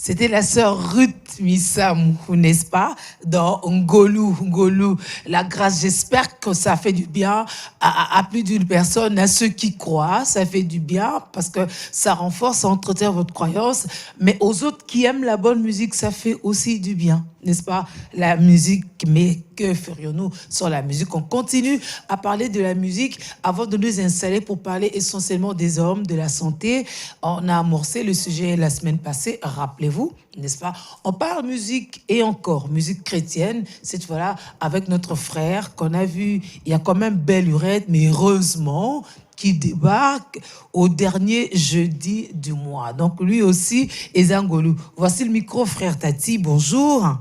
C'était la sœur Ruth Missamou, n'est-ce pas? Dans Ngolu. La grâce, j'espère que ça fait du bien à plus d'une personne, à ceux qui croient. Ça fait du bien parce que ça renforce, ça entretient votre croyance. Mais aux autres qui aiment la bonne musique, ça fait aussi du bien, n'est-ce pas? La musique, mais que ferions-nous sur la musique? On continue à parler de la musique avant de nous installer pour parler essentiellement des hommes, de la santé. On a amorcé le sujet la semaine passée, rappelez-vous, n'est-ce pas? On parle musique et encore, musique chrétienne, cette fois-là avec notre frère qu'on a vu, il y a quand même belle lurette, mais heureusement, qui débarque au dernier jeudi du mois. Donc lui aussi, Ezangolu. Voici le micro, frère Tati, bonjour.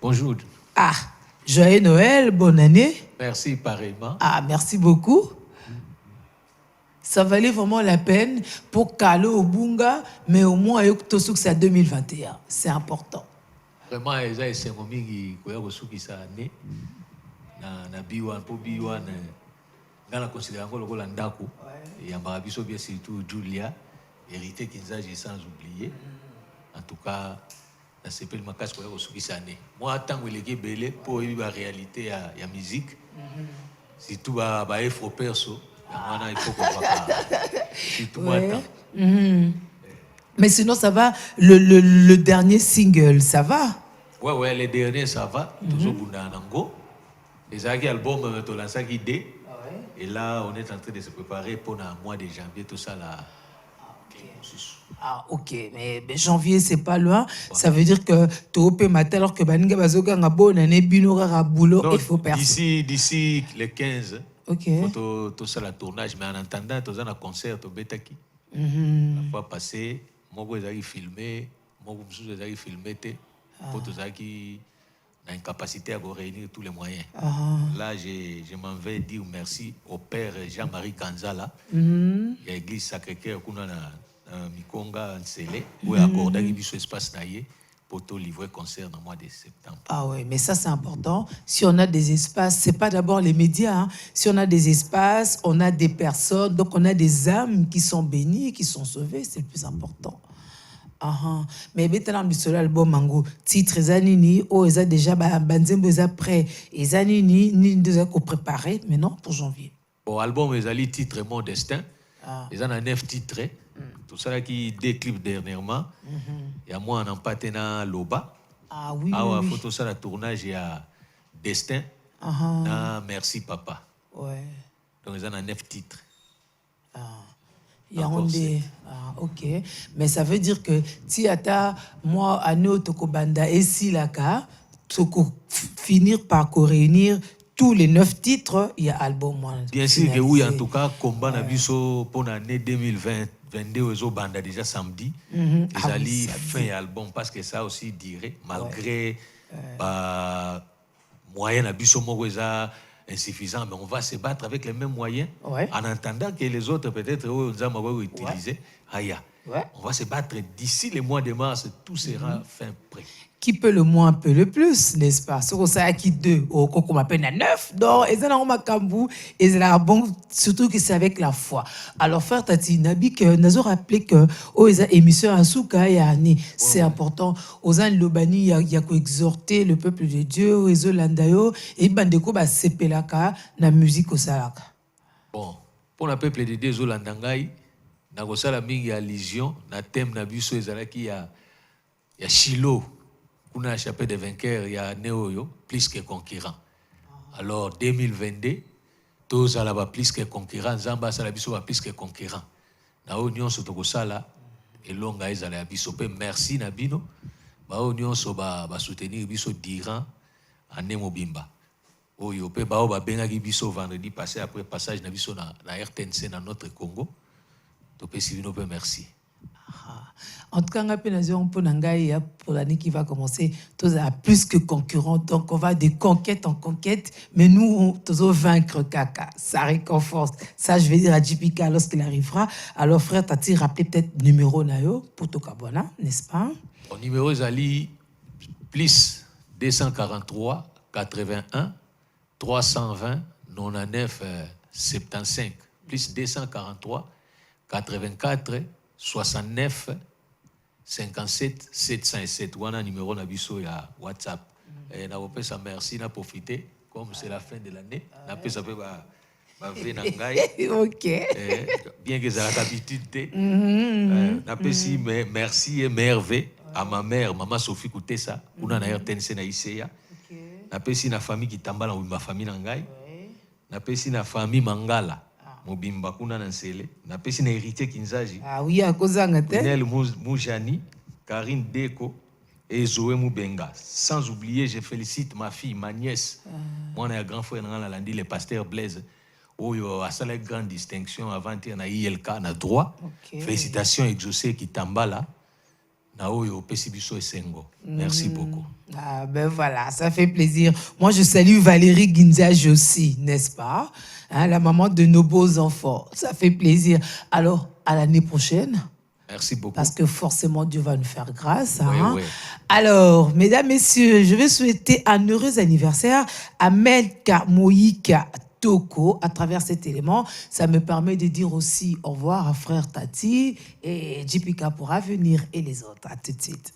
Bonjour. Ah, joyeux Noël, bonne année. Merci pareillement. Ah, merci beaucoup. Ça valait vraiment la peine pour Kalo Obunga, mais au moins c'est à 2021. C'est important. Vraiment, c'est un mingi qui s'est né. Na biwa pour biwa na la considérer encore le landako et en barabiso bien surtout Julia hérité Kinzaji sans oublier. En tout cas, ça s'appelle ma casse pour qui s'est né. Moi tant que les belé pour la réalité à la musique. Si tout va faut perso. Il faut qu'on Mais sinon, ça va. Le dernier single, ça va? Ouais, les derniers, ça va. Toujours Bundanango. Les albums, tu l'as guidé. Et là, on est en train de se préparer pour le mois de janvier, tout ça là. Ah, ok, mais janvier, c'est pas loin. Ouais. Ça veut dire que tu es au matin alors que Baninga Bazoga n'a pas une binora boulot, il faut personne. D'ici le 15. Ok. Il faut tout ça, le tournage, mais en attendant, tu as un concert au Betaki. La fois passée, moi, j'ai filmé, j'ai filmé, pour tout ça qui a une capacité à réunir tous les moyens. Là, je m'en vais dire merci au père Jean-Marie Kanzala, il y a l'église Sacré-Cœur, qui a Mikonga, Nsele, où il a accordé un espace pour te livrer concert dans le mois de septembre. Ah oui, mais ça c'est important. Si on a des espaces, c'est pas d'abord les médias. Hein. Si on a des espaces, on a des personnes, donc on a des âmes qui sont bénies, qui sont sauvées, c'est le plus important. Mais maintenant, le seul album Mango, titre Zanini, ils ont déjà Banzembo est prêt. Et Zanini, ni déjà préparé, mais non pour janvier. Bon, album ils ont le titre Mon Destin. Ils ont 9 titres. Tout ça qui déclipe dernièrement. Il y a moi en empaté Loba. Ah oui. Ah, photo ça, le tournage, il y a Destin. Merci Papa. Ouais. Donc ils ont 9 titres. Il y a des... ok. Mais ça veut dire que si ata moi ano tokobanda et si la ka toko finir par réunir tous les 9 titres, il y a album moi. Bien sûr que oui, en tout cas, combat na biso pour l'année 2022 aux banda déjà samedi. Ils allaient fin album parce que ça aussi dirait malgré moyen na biso mo insuffisant, mais on va se battre avec les mêmes moyens en entendant que les autres peut-être vont utiliser. On va se battre d'ici le mois de mars, tout sera fin prêt. Qui peut le moins peut le plus, n'est-ce pas? Ce ça qui deux, au qu'on m'appelle à 9, donc ils ont un macambou, et c'est bon, surtout que c'est avec la foi. Alors frère Tati Nabi que nous avons rappelé que aux émissions à Souka et à Ani, c'est important. Aux an Lobani, il y a qu'à exhorter le peuple de Dieu, aux Landayo, et bandeko ba sepelaka na musique au salaka. Bon, pour le peuple de Dieu, aux Landangai, na gosala mingi allusion, na thème na biso ezalaki ya Shiloh. On a échappé des vainqueurs, il y a Néoyo, plus que concurrent. Alors, 2022, tous à la plus que concurrent, Zamba Salabiso va plus que concurrent. Na union sur Tokosala, et longa est à la bisopé, merci Nabino. Ba union so ba soutenir biso d'Iran à Nemobimba. Oyo pe ba oba benga biso vendredi passé après passage na biso na RTNC dans notre Congo. Topé Sivino pe merci. En tout cas, pour l'année qui va commencer, tous à plus que concurrents. Donc, on va de conquête en conquête. Mais nous, on doit vaincre Kaka. Ça réconforte. Ça, je vais dire à Jipika lorsqu'il arrivera. Alors, frère, t'as-tu rappelé peut-être numéro Nayo pour Tokabwana, n'est-ce pas? Au numéro Zali, plus 243 81 320 99 75. Plus 243 84 69 57 707. Wana numéro na biso ya WhatsApp. Et na opesa merci na profiter comme c'est la fin de l'année. Na pesa pe ba ve na ngai. OK. Bien que ça la habitude. Na pesi merci et merveille à ma mère, maman Sophie Koutessa, kuna na RTNC na ICEA. Na pesi na famille qui tambala ma famille na ngai. Na pesi na famille Mangala. Mobimba kuna na Nsele. Na pesi na héritier Kinzaji. Ah oui, à cause d'Angate. Nel Moujani, Karine Deko et Zoé Moubenga. Sans oublier, je félicite ma fille, ma nièce. Moi, un grand frère, le pasteur Blaise. Oh, il a une grande distinction avant de na ILK, na droit. Félicitations exaucées qui tambala. Na oyo pesibiso esengo. Merci beaucoup. Ah ben voilà, ça fait plaisir. Moi, je salue Valérie Ginzage aussi, n'est-ce pas? Hein, la maman de nos beaux enfants. Ça fait plaisir. Alors, à l'année prochaine. Merci beaucoup. Parce que forcément, Dieu va nous faire grâce. Oui, hein? oui. Alors, mesdames, messieurs, je vais souhaiter un heureux anniversaire à Melka Moïka Toko à travers cet élément. Ça me permet de dire aussi au revoir à frère Tati et JPK pourra venir et les autres. À tout de suite.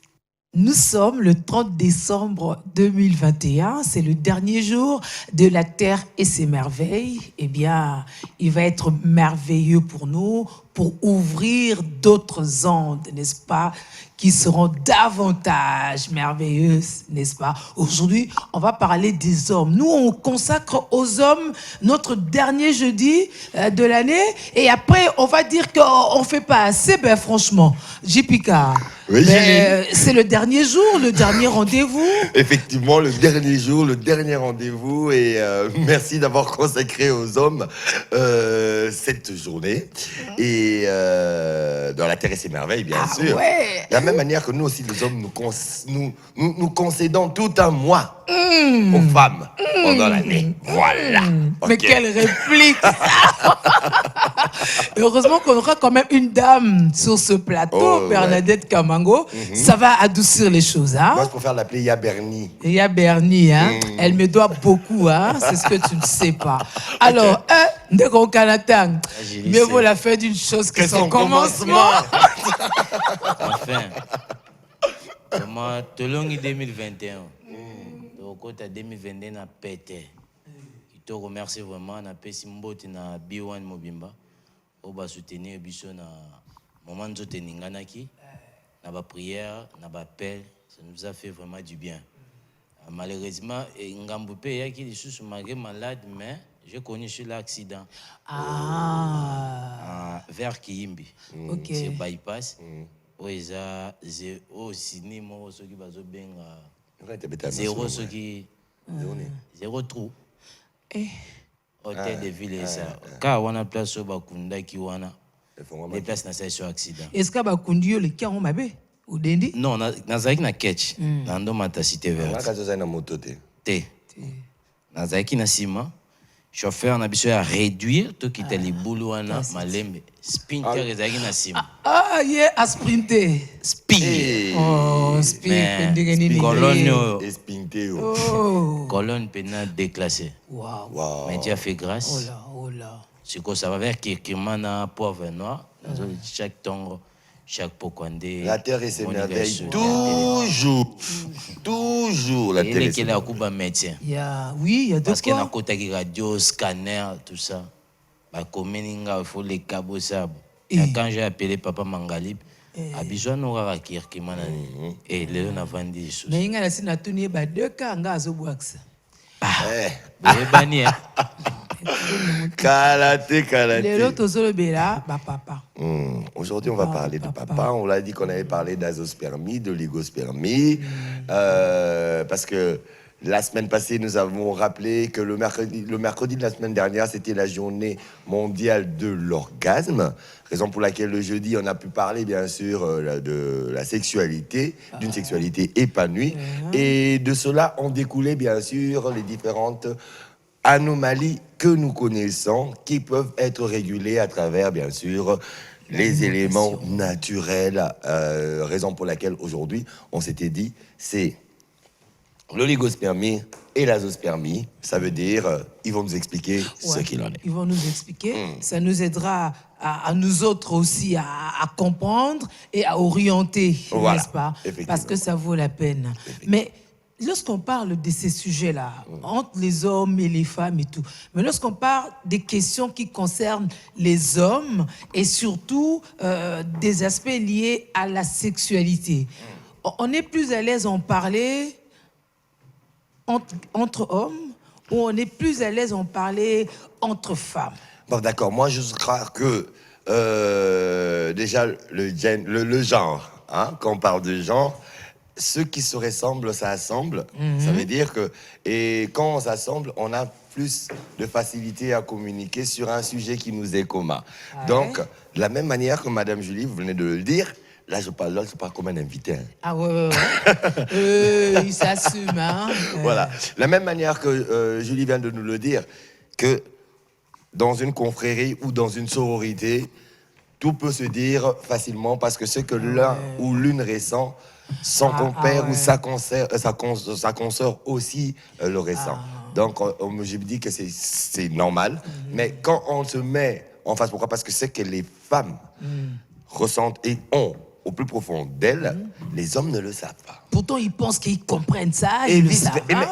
Nous sommes le 30 décembre 2021, c'est le dernier jour de la Terre et ses merveilles. Eh bien, il va être merveilleux pour nous, pour ouvrir d'autres ondes, n'est-ce pas, qui seront davantage merveilleuses, n'est-ce pas? Aujourd'hui, on va parler des hommes. Nous, on consacre aux hommes notre dernier jeudi de l'année et après, on va dire qu'on ne fait pas assez, ben franchement. JPK, oui, c'est le dernier jour, le dernier rendez-vous. Effectivement, le dernier jour, le dernier rendez-vous et merci d'avoir consacré aux hommes cette journée et dans la Terre et ses merveilles, bien sûr. Ouais. De la même manière que nous aussi, les hommes, nous concédons tout un mois aux femmes pendant l'année. Voilà. Mais Okay. quelle réplique. Heureusement qu'on aura quand même une dame sur ce plateau, Bernadette Kamango. Ça va adoucir les choses. Hein? Moi, je préfère l'appeler Yaberni. Il y a Bernie, hein? Elle me doit beaucoup, hein? C'est ce que tu ne sais pas. Alors, Ndeko Kanatang, mieux vaut la fin d'une chose que son commencement. Enfin, moi, Tolongi 2021, au côté 2022, na pété. Je te remercie vraiment, na pesi mboti na B1 Mobimba, au bas soutenir biso na moment de teninganaki, na ba prière, na ba appel, ça nous a fait vraiment du bien. Malheureusement, Ngamboupe yaki les sous malgré malade, mais j'ai connu sur l'accident. Vers Kiyimbi. Ok. C'est bypass. Oeza zéro cinéma ceux qui bazo benga zéro ceux qui zéro trou. Hôtel de ville et ça. Car on a place au bakunda qui wana. Les places na sur accident. Est-ce que Bakundio le qui ont mabé ou dendi? Non, nazaki na catch. Nando mata cité verte. Na moto te. Te. Nazaki na sima. Chauffeur na biso à réduire tout qui était les boulot wana malembe. Sprinter ezaki na sima. Ah, yeah, à sprinter. Speed. Oh, speed. Colonne. Espinteo. Oh. Colonne pénal déclassée. Wow. Mais Dieu a fait grâce. Oh là, oh là. C'est que ça va vers Kirkimana, pauvre noir. Chaque tongo, chaque pokwande. La terre et ses merveilles. Toujours. Toujours la terre et ses merveilles. Il y a médecin. Oui, il y a de Parce qu'il y a quoi. un radio, scanner, tout ça. Il faut les cabos. Quand j'ai appelé Papa Mangalib, a besoin de nous à Kirkimana. Et là, on a vendu des choses. Mais il y a un tuni ba deux cas nga zo box. Kalaté. Les autres zo bela ba papa. Aujourd'hui, on va parler de papa. On l'a dit qu'on avait parlé d'azospermie, de l'igospermie. Parce que la semaine passée, nous avons rappelé que le mercredi de la semaine dernière, c'était la journée mondiale de l'orgasme. Raison pour laquelle le jeudi, on a pu parler, bien sûr, de la sexualité, d'une sexualité épanouie. Et de cela ont découlé, bien sûr, les différentes anomalies que nous connaissons qui peuvent être régulées à travers, bien sûr, les éléments naturels. Raison pour laquelle, aujourd'hui, on s'était dit, c'est L'oligospermie et l'azospermie, ça veut dire, ils vont nous expliquer ce Ouais, qu'il en est. Ils vont nous expliquer. Ça nous aidera à nous autres aussi à comprendre et à orienter, Voilà, n'est-ce pas? effectivement. Parce que ça vaut la peine. Mais lorsqu'on parle de ces sujets-là, entre les hommes et les femmes et tout, mais lorsqu'on parle des questions qui concernent les hommes et surtout des aspects liés à la sexualité, on est plus à l'aise en parler entre hommes ou on est plus à l'aise en parler entre femmes? Bon, d'accord, moi je crois que déjà le genre, hein, quand on parle de genre, ceux qui se ressemblent, ça assemble. Ça veut dire que, et quand on s'assemble, on a plus de facilité à communiquer sur un sujet qui nous est commun. Ouais. Donc, de la même manière que Madame Julie, vous venez de le dire, là je parle comme un invité. Hein. Ah ouais. Il s'assume, hein. Voilà. La même manière que Julie vient de nous le dire, que dans une confrérie ou dans une sororité, tout peut se dire facilement parce que ce que l'un ou l'une ressent, son compère ou sa consoeur aussi le ressent. Donc, je me dis que c'est normal. Mais quand on se met en face, pourquoi? Parce que c'est que les femmes ressentent et ont au plus profond d'elles, les hommes ne le savent pas. Pourtant, ils pensent qu'ils comprennent ça, Et ils le savent, hein,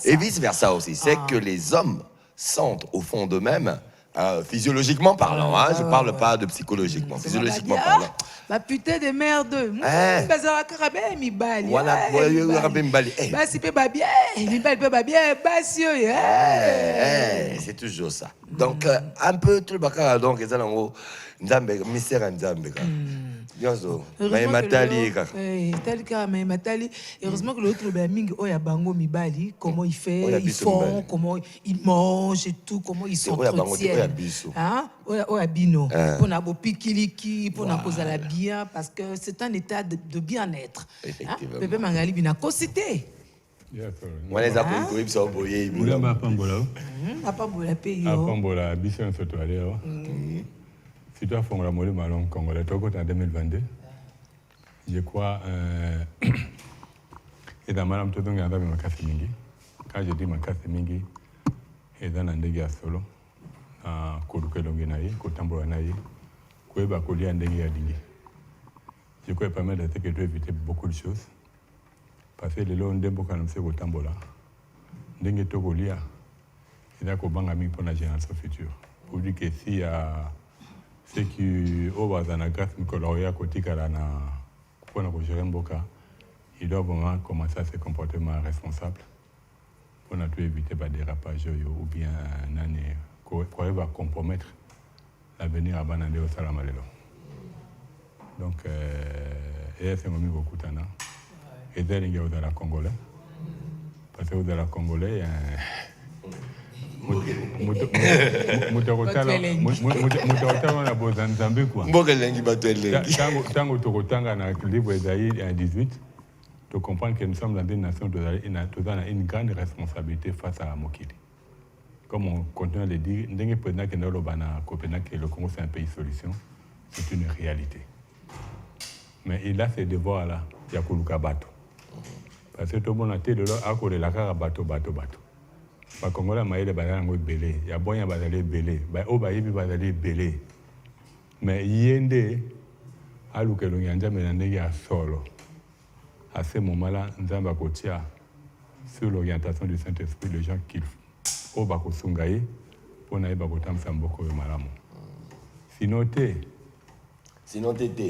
et vice-versa aussi. C'est que les hommes sentent au fond d'eux-mêmes, physiologiquement parlant, hein, je ne parle pas de psychologiquement, physiologiquement parlant. Ma putain de merde. Voilà, c'est toujours ça. Donc, un peu tout le baka, donc, ils ont Nzambe, mystère Nzambe. Heureusement que l'autre comment ils font, ils font, comment ils mangent et tout, comment ils s'entretiennent. Hein? Bino. Pour na bopikiliki, pour na cause la bien, parce que c'est un état de bien-être. Effectivement. Bébé Mangali bina cosité. On les a pour ils sont boyés. Vous l'avez apambola. Apambola pays. Apambola, Bisson Sotoalé. Si tu as fait la mollet malon congolais, tu as en 2022. Je crois, et dans Madame Todong, il y a un café mingi. Quand je dis ma café mingi, et dans un dégât solo, à Kodukelonginaï, Kotambouanaï, Koueba Kolia and Dégât Dingi. Je crois permettre de que tu éviter beaucoup de choses. Parce que les lois ont des beaux canaux, c'est Kotambola. Dengue Togolia, il y a Kobangami pour la génération future. Pour dire que s'il y a ceux qui ont un grâce, Mikoloria, Kotikalana, pour gérer Mboka, ils doivent vraiment commencer à se comporter responsable pour ne plus éviter des dérapages ou bien une année qui va compromettre l'avenir à Banandé au Salamalelo. Donc, c'est un ami beaucoup de temps. Et dès qu'il y a au Congolais, parce que au Congolais, Tango Tokotanga na livre Esaïe 18, tu comprends que nous sommes dans une nation qui a une grande responsabilité face à Mokili. Comme on continue à le dire, le Congo c'est un pays solution, c'est une réalité. Mais il a ces devoirs-là, il y a Koluka Bato. Parce que tout le monde a été de là, à côté de la cara bato. Les Congolais maïle bazali belé, ya bonya bazali belé, ba o bayibi bazali belé. Mais yende alukelo nyanja menande ya solo. À ce moment-là, Nzamba kotia sur l'orientation du Saint-Esprit les gens qu'il au bako sungaye pour na ba kotam samboko malamu. Sinon tété.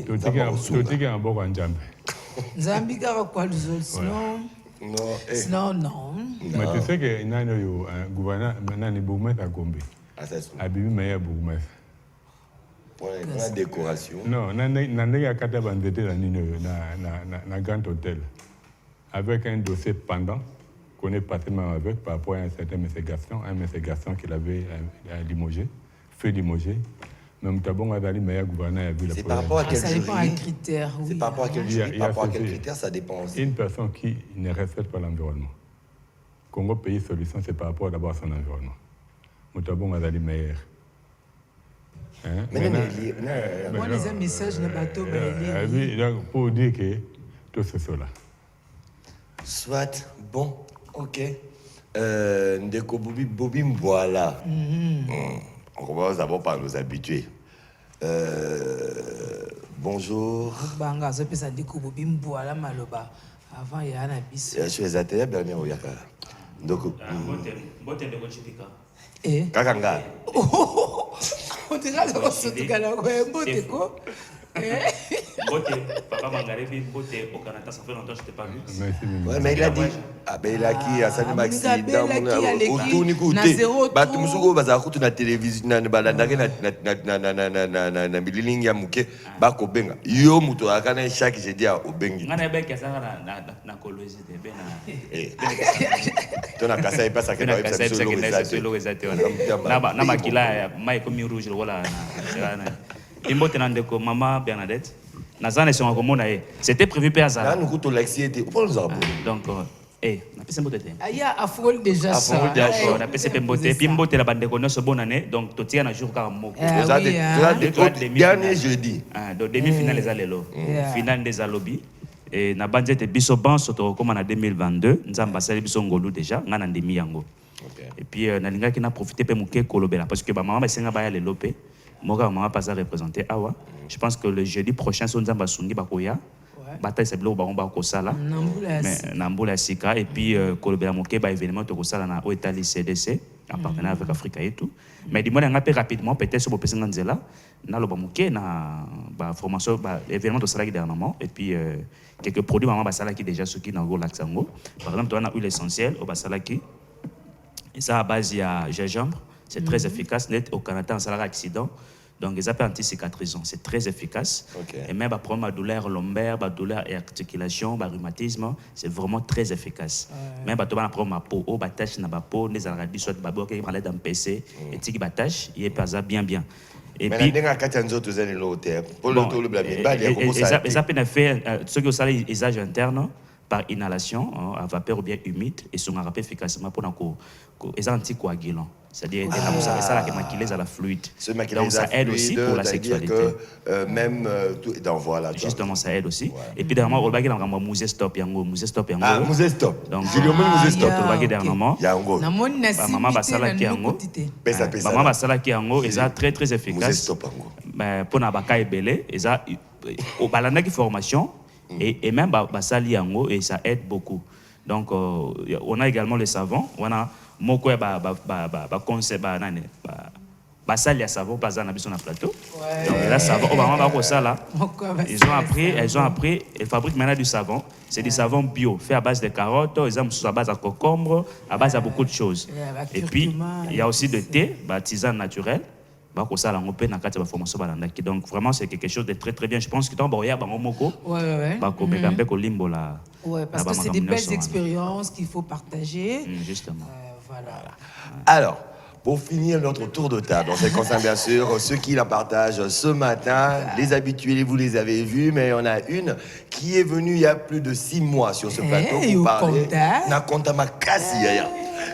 Totika un boko njambe. Nzambi kaka kwa luzol, sinon non. Mais tu sais que nani yo gouverneur nani bourgmestre à Gombe. Abibi meilleur bourgmestre. Pour la décoration. Non, nani a kata bandete na grand hôtel avec un dossier pendant qu'on est passé même avec par rapport à un certain M. Gaston qu'il avait limogé, fait limoger. Même Tabon a d'aller meilleur gouverneur a vu la C'est par rapport à quel ça dépend des critères. Oui. C'est par rapport à quel jury, par rapport à quel critère, ça dépend aussi. Une personne qui ne respecte pas l'environnement. Congo pays solution, c'est par rapport d'abord à son environnement. Tabon a d'aller meilleur. Moi, les messages de bateau, pour dire que tout ce cela. Soit, bon, ok. Ndeko Bobby Mboala. On commence d'abord par nous habituer. Bonjour. Banga, ça peut ça découvrir bimbo à la maloba. Avant, il y a un abysse. Je suis les ateliers Bernier Oyaka. Donc, Eh? Kakanga. On dirait que c'est tout gala, ouais, mbote ko. Papa Mangarebi, Boté, au Canada, ça fait longtemps que je t'ai pas vu. Merci, Mimi. Ouais, mais il a dit. Ah, ben il a qui à Sani Maxi, dans mon Belaki, autour, na zéro bah, trou. tout le monde va à la télévision, na bililing ya muke, bah, ko benga. Yo, muto, à kana chaque jeudi au bengi. Ngana ebe kesa na kolwezi de be na. Ton a cassé pas ça que Na dans kasa episode ebe solo rezate wana. Na makila ya mai komi rouge wala na. Imbote na ndeko Mama Bernadette. Nazane son komona e. C'était prévu pe là azara. nous coûtons l'accès pour nous avoir. Donc na pesa mbote te. Aya afol déjà ça. Afol déjà. D'accord, na pesa pe mbote puis mbote la bande ko noso bonane donc totia na jour ka moko. Ah oui, hein. Dernier jeudi. Donc demi-finale les alelo. Finale des alobi. Et na banjete biso ban soto comme en 2022, nzamba sali biso ngolu déjà ngana ndemi yango. Et puis na lingaki na profiter pe muke kolobela parce que ba maman ba senga ba ya le lopé. Moka maman pas à représenter awa. Je pense que le jeudi prochain son nzamba sungi bakoya. Bataille c'est blo ba on ba ko sala. Mais na mbula sika et puis kolobela muke ba événement to ko sala na Oetali CDC en partenariat avec Africa et tout. Mais dis-moi ngape rapidement peut-être sur bopesa nzela na loba muke na ba formation ba événement to sala dernièrement et puis quelques produits maman ba sala qui déjà ceux qui na go laxango. Par exemple, on a huile essentielle au basala qui et ça à base il y a gingembre, c'est très efficace net au Canada en sala accident. Donc, ils appellent anti-cicatrisant. C'est très efficace. Et même pour problème de douleur lombaire, de douleur et articulation, de rhumatisme, c'est vraiment très efficace. Même pour problème de peau, ou de tâche dans la peau, des alradis, soit de babo, qui est dans le PC, et qui batache, il est pas bien. Et puis, mais là, quand on a l'hôtel, pour le blâmer, ils appellent fait ceux qui ont ça, les usages internes par inhalation, à vapeur ou bien humide, et sont rappelés efficacement pour les anticoagulants. C'est-à-dire ça qui maquille à la fluide. Donc ça aide aussi pour la sexualité. Même donc voilà. Justement ça aide aussi. Et puis dernièrement on va dire dans Musée Stop yango. Ah Musée Stop. Donc Musée Stop on va dire dernièrement. Yango. Maman basala ki yango. Maman basala ki yango et ça très très efficace. Musée Stop yango. Mais pour na baka ebele et ça au balanda qui formation et même basali yango et ça aide beaucoup. Donc on a également le savon, on a moko ya concept basali ya savon pas na biso na plateau. Donc là savon on va ko sala. Elles ont appris elles fabriquent maintenant du savon, c'est du savon bio fait à base de carottes, ils ont à base de concombre, à base de beaucoup de choses. Et puis il y a aussi de thé, tisane naturelle. Donc vraiment c'est quelque chose de très très bien. Je pense que dans Boya Bangomoko, parce que c'est des belles expériences qu'il faut partager. Justement. Voilà. Alors, pour finir notre tour de table, on se concerne bien sûr ceux qui la partagent ce matin, les habitués, vous les avez vus, mais on a une qui est venue il y a plus de 6 mois sur ce plateau pour parler. Nakondama Kassia.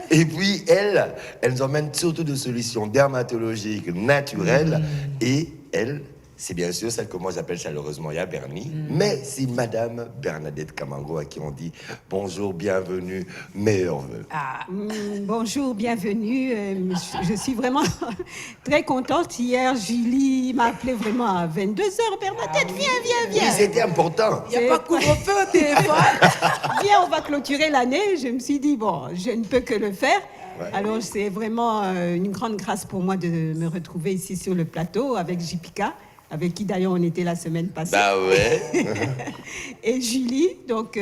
Et puis, elle nous emmène surtout de solutions dermatologiques naturelles. Et elle, c'est bien sûr celle que moi j'appelle chaleureusement Ya Bernie. Mais c'est Madame Bernadette Kamango à qui on dit bonjour, bienvenue, meilleurs vœux. Bonjour, bienvenue. Je suis vraiment très contente. Hier, Julie m'a appelé vraiment à 22h. Bernadette, viens. Oui, c'était important. Il n'y a pas couvre-feu au téléphone. Viens, on va clôturer l'année. Je me suis dit, bon, je ne peux que le faire. Alors, c'est vraiment une grande grâce pour moi de me retrouver ici sur le plateau avec JPK, avec qui d'ailleurs on était la semaine passée. Bah ouais. Et Julie, donc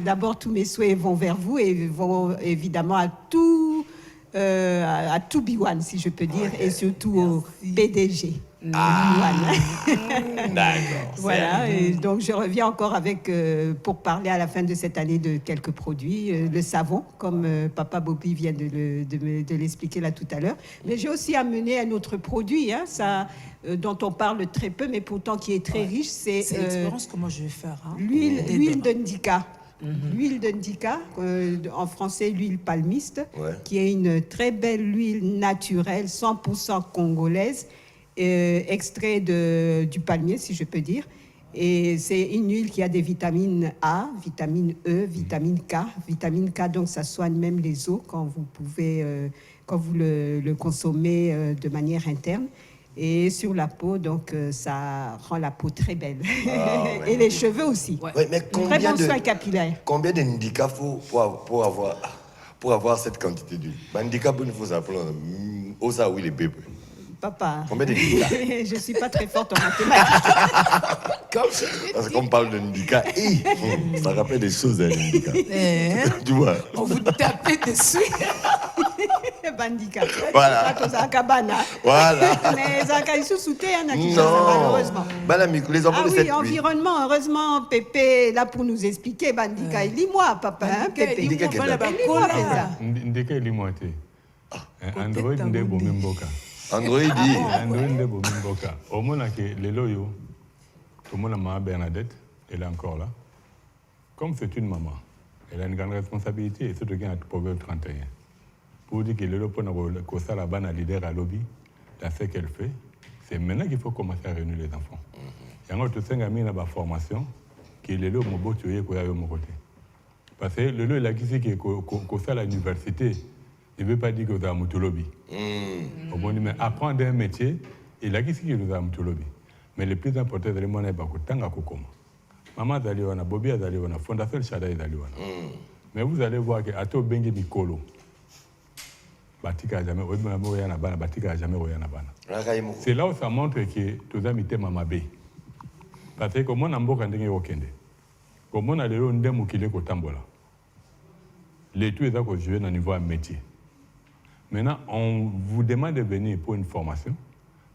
d'abord tous mes souhaits vont vers vous et vont évidemment à tout B1 si je peux dire, et surtout au PDG. D'accord. Voilà, et donc je reviens encore avec pour parler à la fin de cette année de quelques produits, le savon, comme Papa Bobby vient de l'expliquer là tout à l'heure. Mais j'ai aussi amené un autre produit, dont on parle très peu, mais pourtant qui est très riche. C'est l'expérience que moi je vais faire. L'huile d'Indica. L'huile d'Indica, en français l'huile palmiste, qui est une très belle huile naturelle, 100% congolaise, extrait du palmier, si je peux dire. Et c'est une huile qui a des vitamines A, vitamine E, vitamine K. Vitamine K, donc ça soigne même les os quand vous le consommez de manière interne. Et sur la peau, donc ça rend la peau très belle. Ouais. Et les cheveux aussi. Ouais, mais Très bon soin capillaire. Combien d'handicap faut pour avoir cette quantité d'huile? Handicap, il faut s'appeler au ça oui les bébés. Papa, Combien d'handicap? je ne suis pas très forte en mathématiques. Parce qu'on parle de handicap, ça rappelle des choses, un handicap. Tu vois? On vous tapez dessus. Bandika. Voilà. Voilà. Mais Zaka, ils sont sautés, Non. malheureusement. Les enfants Ah de oui, cette nuit. environnement. Heureusement, Pépé est là pour nous expliquer. Bandika, lis-moi, papa. Hein, Pépé. Bandika, qu'est-ce que Lis-moi, Péza. ndeke elimoite android nde bomi mboka Android dit. android nde bomi mboka omonake lelo oyo tomona mama Bernadette, elle est encore là. Comme c'est une maman, elle a une grande responsabilité et surtout qu'elle a Proverbe 31 pour dire que lelo pona ko sala bana leader à lobby dans ce qu'elle fait, c'est maintenant qu'il faut commencer à réunir les enfants. Yango to senga mina ba formation que lelo moboto ye ko ya yo mon côté. Parce que lelo il a dit que ko sala l'université, il ne veut pas dire que vous avez un lobby. Mais apprendre un métier, il a dit que vous avez un lobby. Mais le plus important, c'est que vous avez un kokoma. Maman Zaliwana, Bobby Zaliwana, Fondation Shada Zaliwana. Mais vous allez voir que Ato Bengi Mikolo, Batika jamais, Batika jamais c'est là où ça montre que tous amis étaient Mamabé. Parce que comme on a beaucoup de okende, comme on a le ndemu kile ko tambola. Les tout est à jouer au niveau un métier. Maintenant, on vous demande de venir pour une formation.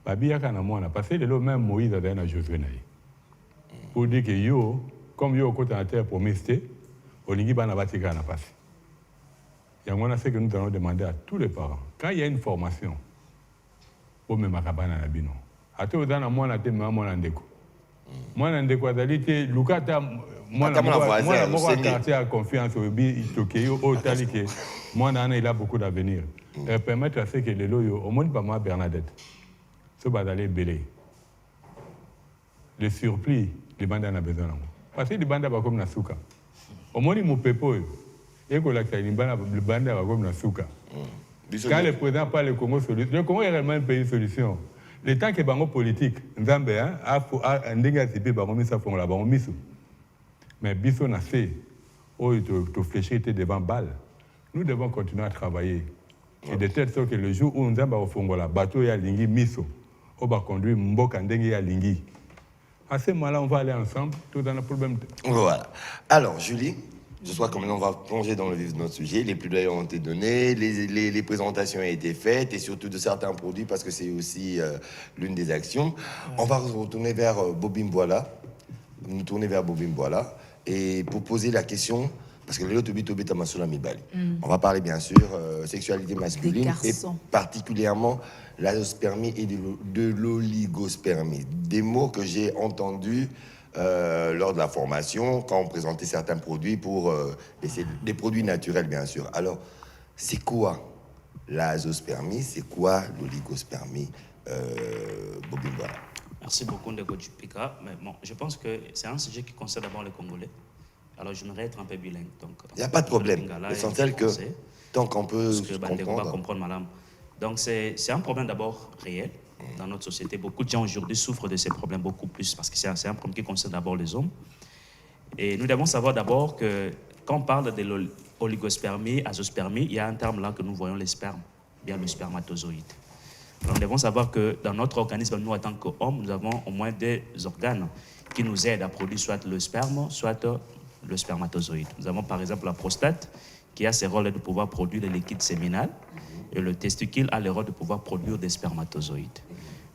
Parce que le même Moïse a donné à Josué. Pour dire que yo, comme yo côté la terre promise, on n'y va pas tirer na passe. Et on a fait que nous allons demander à tous les parents, quand il y a une formation, pour me makabana na bino. Ate odana mwana te mwana ndeko. Mwana ndeko azalite lukata mwana moko quartier à confiance au bi tokeyo au talike. Mwana ana il a beaucoup d'avenir. Et permettre à ce que les loyo au monde pas moi Bernadette. Ce bazalé belé. Le surplus les bandes en a besoin nango. Parce que les bandes ba comme na suka. Au monde mo pepo et que la les bandes ba comme na suka. Quand le président parle le Congo solution, le Congo est réellement un pays solution. Le temps que bango politique, Nzambe a ndenga tipe bango misa fongola bango miso. Mais biso na fait oh to flécher devant balle. Nous devons continuer à travailler. Et de telle sorte que le jour où Nzambe va fongola bateau ya lingi miso, on va conduire mboka ndenge ya lingi. À ce moment-là, on va aller ensemble, tout dans le problème. Voilà. Alors, Julie, ce soir, comme on va plonger dans le vif de notre sujet, les plaidoyers ont été donnés, les présentations ont été faites, et surtout de certains produits, parce que c'est aussi l'une des actions. On va retourner vers Bobby Mboila, et pour poser la question, parce que on va parler bien sûr sexualité masculine et particulièrement l'azospermie et de l'oligospermie. Des mots que j'ai entendus lors de la formation, quand on présentait certains produits pour essayer des produits naturels, bien sûr. Alors, c'est quoi l'azospermie? C'est quoi l'oligospermie, Bobby Mboila? Merci beaucoup, Ndeko Tchupika. Mais bon, je pense que c'est un sujet qui concerne d'abord les Congolais. Alors, j'aimerais être un peu bilingue. Il n'y a pas de problème. L'essentiel que, tant qu'on peut comprendre, madame. Donc, c'est un problème d'abord réel dans notre société. Beaucoup de gens aujourd'hui souffrent de ces problèmes beaucoup plus parce que c'est un problème qui concerne d'abord les hommes. Et nous devons savoir d'abord que quand on parle de l'oligospermie, azospermie, il y a un terme là que nous voyons les spermes, bien le spermatozoïde. Alors, nous devons savoir que dans notre organisme, nous, en tant qu'hommes, nous avons au moins des organes qui nous aident à produire soit le sperme, soit le spermatozoïde. Nous avons par exemple la prostate qui a ce rôle de pouvoir produire le liquide séminal et le testicule a le rôle de pouvoir produire des spermatozoïdes.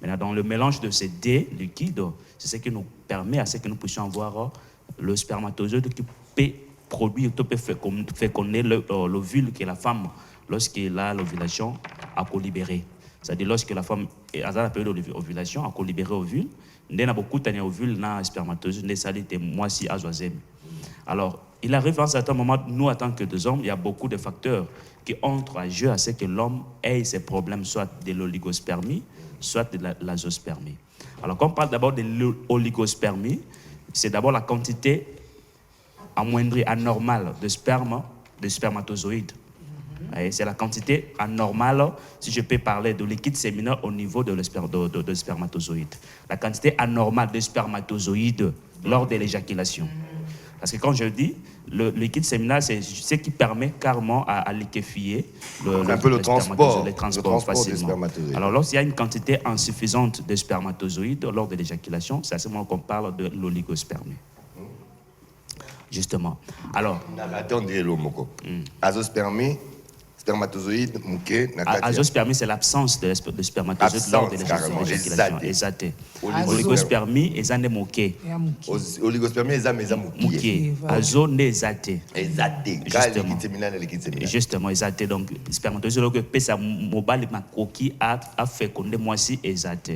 Maintenant, dans le mélange de ces deux liquides, c'est ce qui nous permet à ce que nous puissions avoir le spermatozoïde qui peut produire, qui peut féconder l'ovule que la femme, lorsqu'elle a l'ovulation, a co-libéré. C'est-à-dire lorsque la femme est à la période d'ovulation, a co-libéré l'ovule, il y a beaucoup d'ovules dans le spermatozoïde, moi si azoisem. Alors, il arrive à un certain moment, nous, en tant que deux hommes, il y a beaucoup de facteurs qui entrent à jeu à ce que l'homme ait ces problèmes, soit de l'oligospermie, soit de l'azospermie. Alors, quand on parle d'abord de l'oligospermie, c'est d'abord la quantité amoindrie, anormale de sperme, de spermatozoïdes. C'est la quantité anormale, si je peux parler de liquide séminal au niveau de spermatozoïdes. La quantité anormale de spermatozoïdes lors de l'éjaculation. Parce que quand je dis, le liquide séminal, c'est ce qui permet carrément à liquéfier le transport facilement. des spermatozoïdes. Alors lorsqu'il y a une quantité insuffisante de spermatozoïdes lors de l'éjaculation, c'est à ce moment qu'on parle de l'oligospermie. Justement. Alors, on dirait l'homoko. Azospermie, spermatozoïde, mouké, azospermie, c'est l'absence de spermatozoïdes lors de l'éjaculation. Exact. Oligospermie, et zande mouké. Oligospermie, et mouké. Azo, ne zate. Justement, exact. Donc, spermatozoïde, que pesa mobile ma coquille a fécondé moi si exact.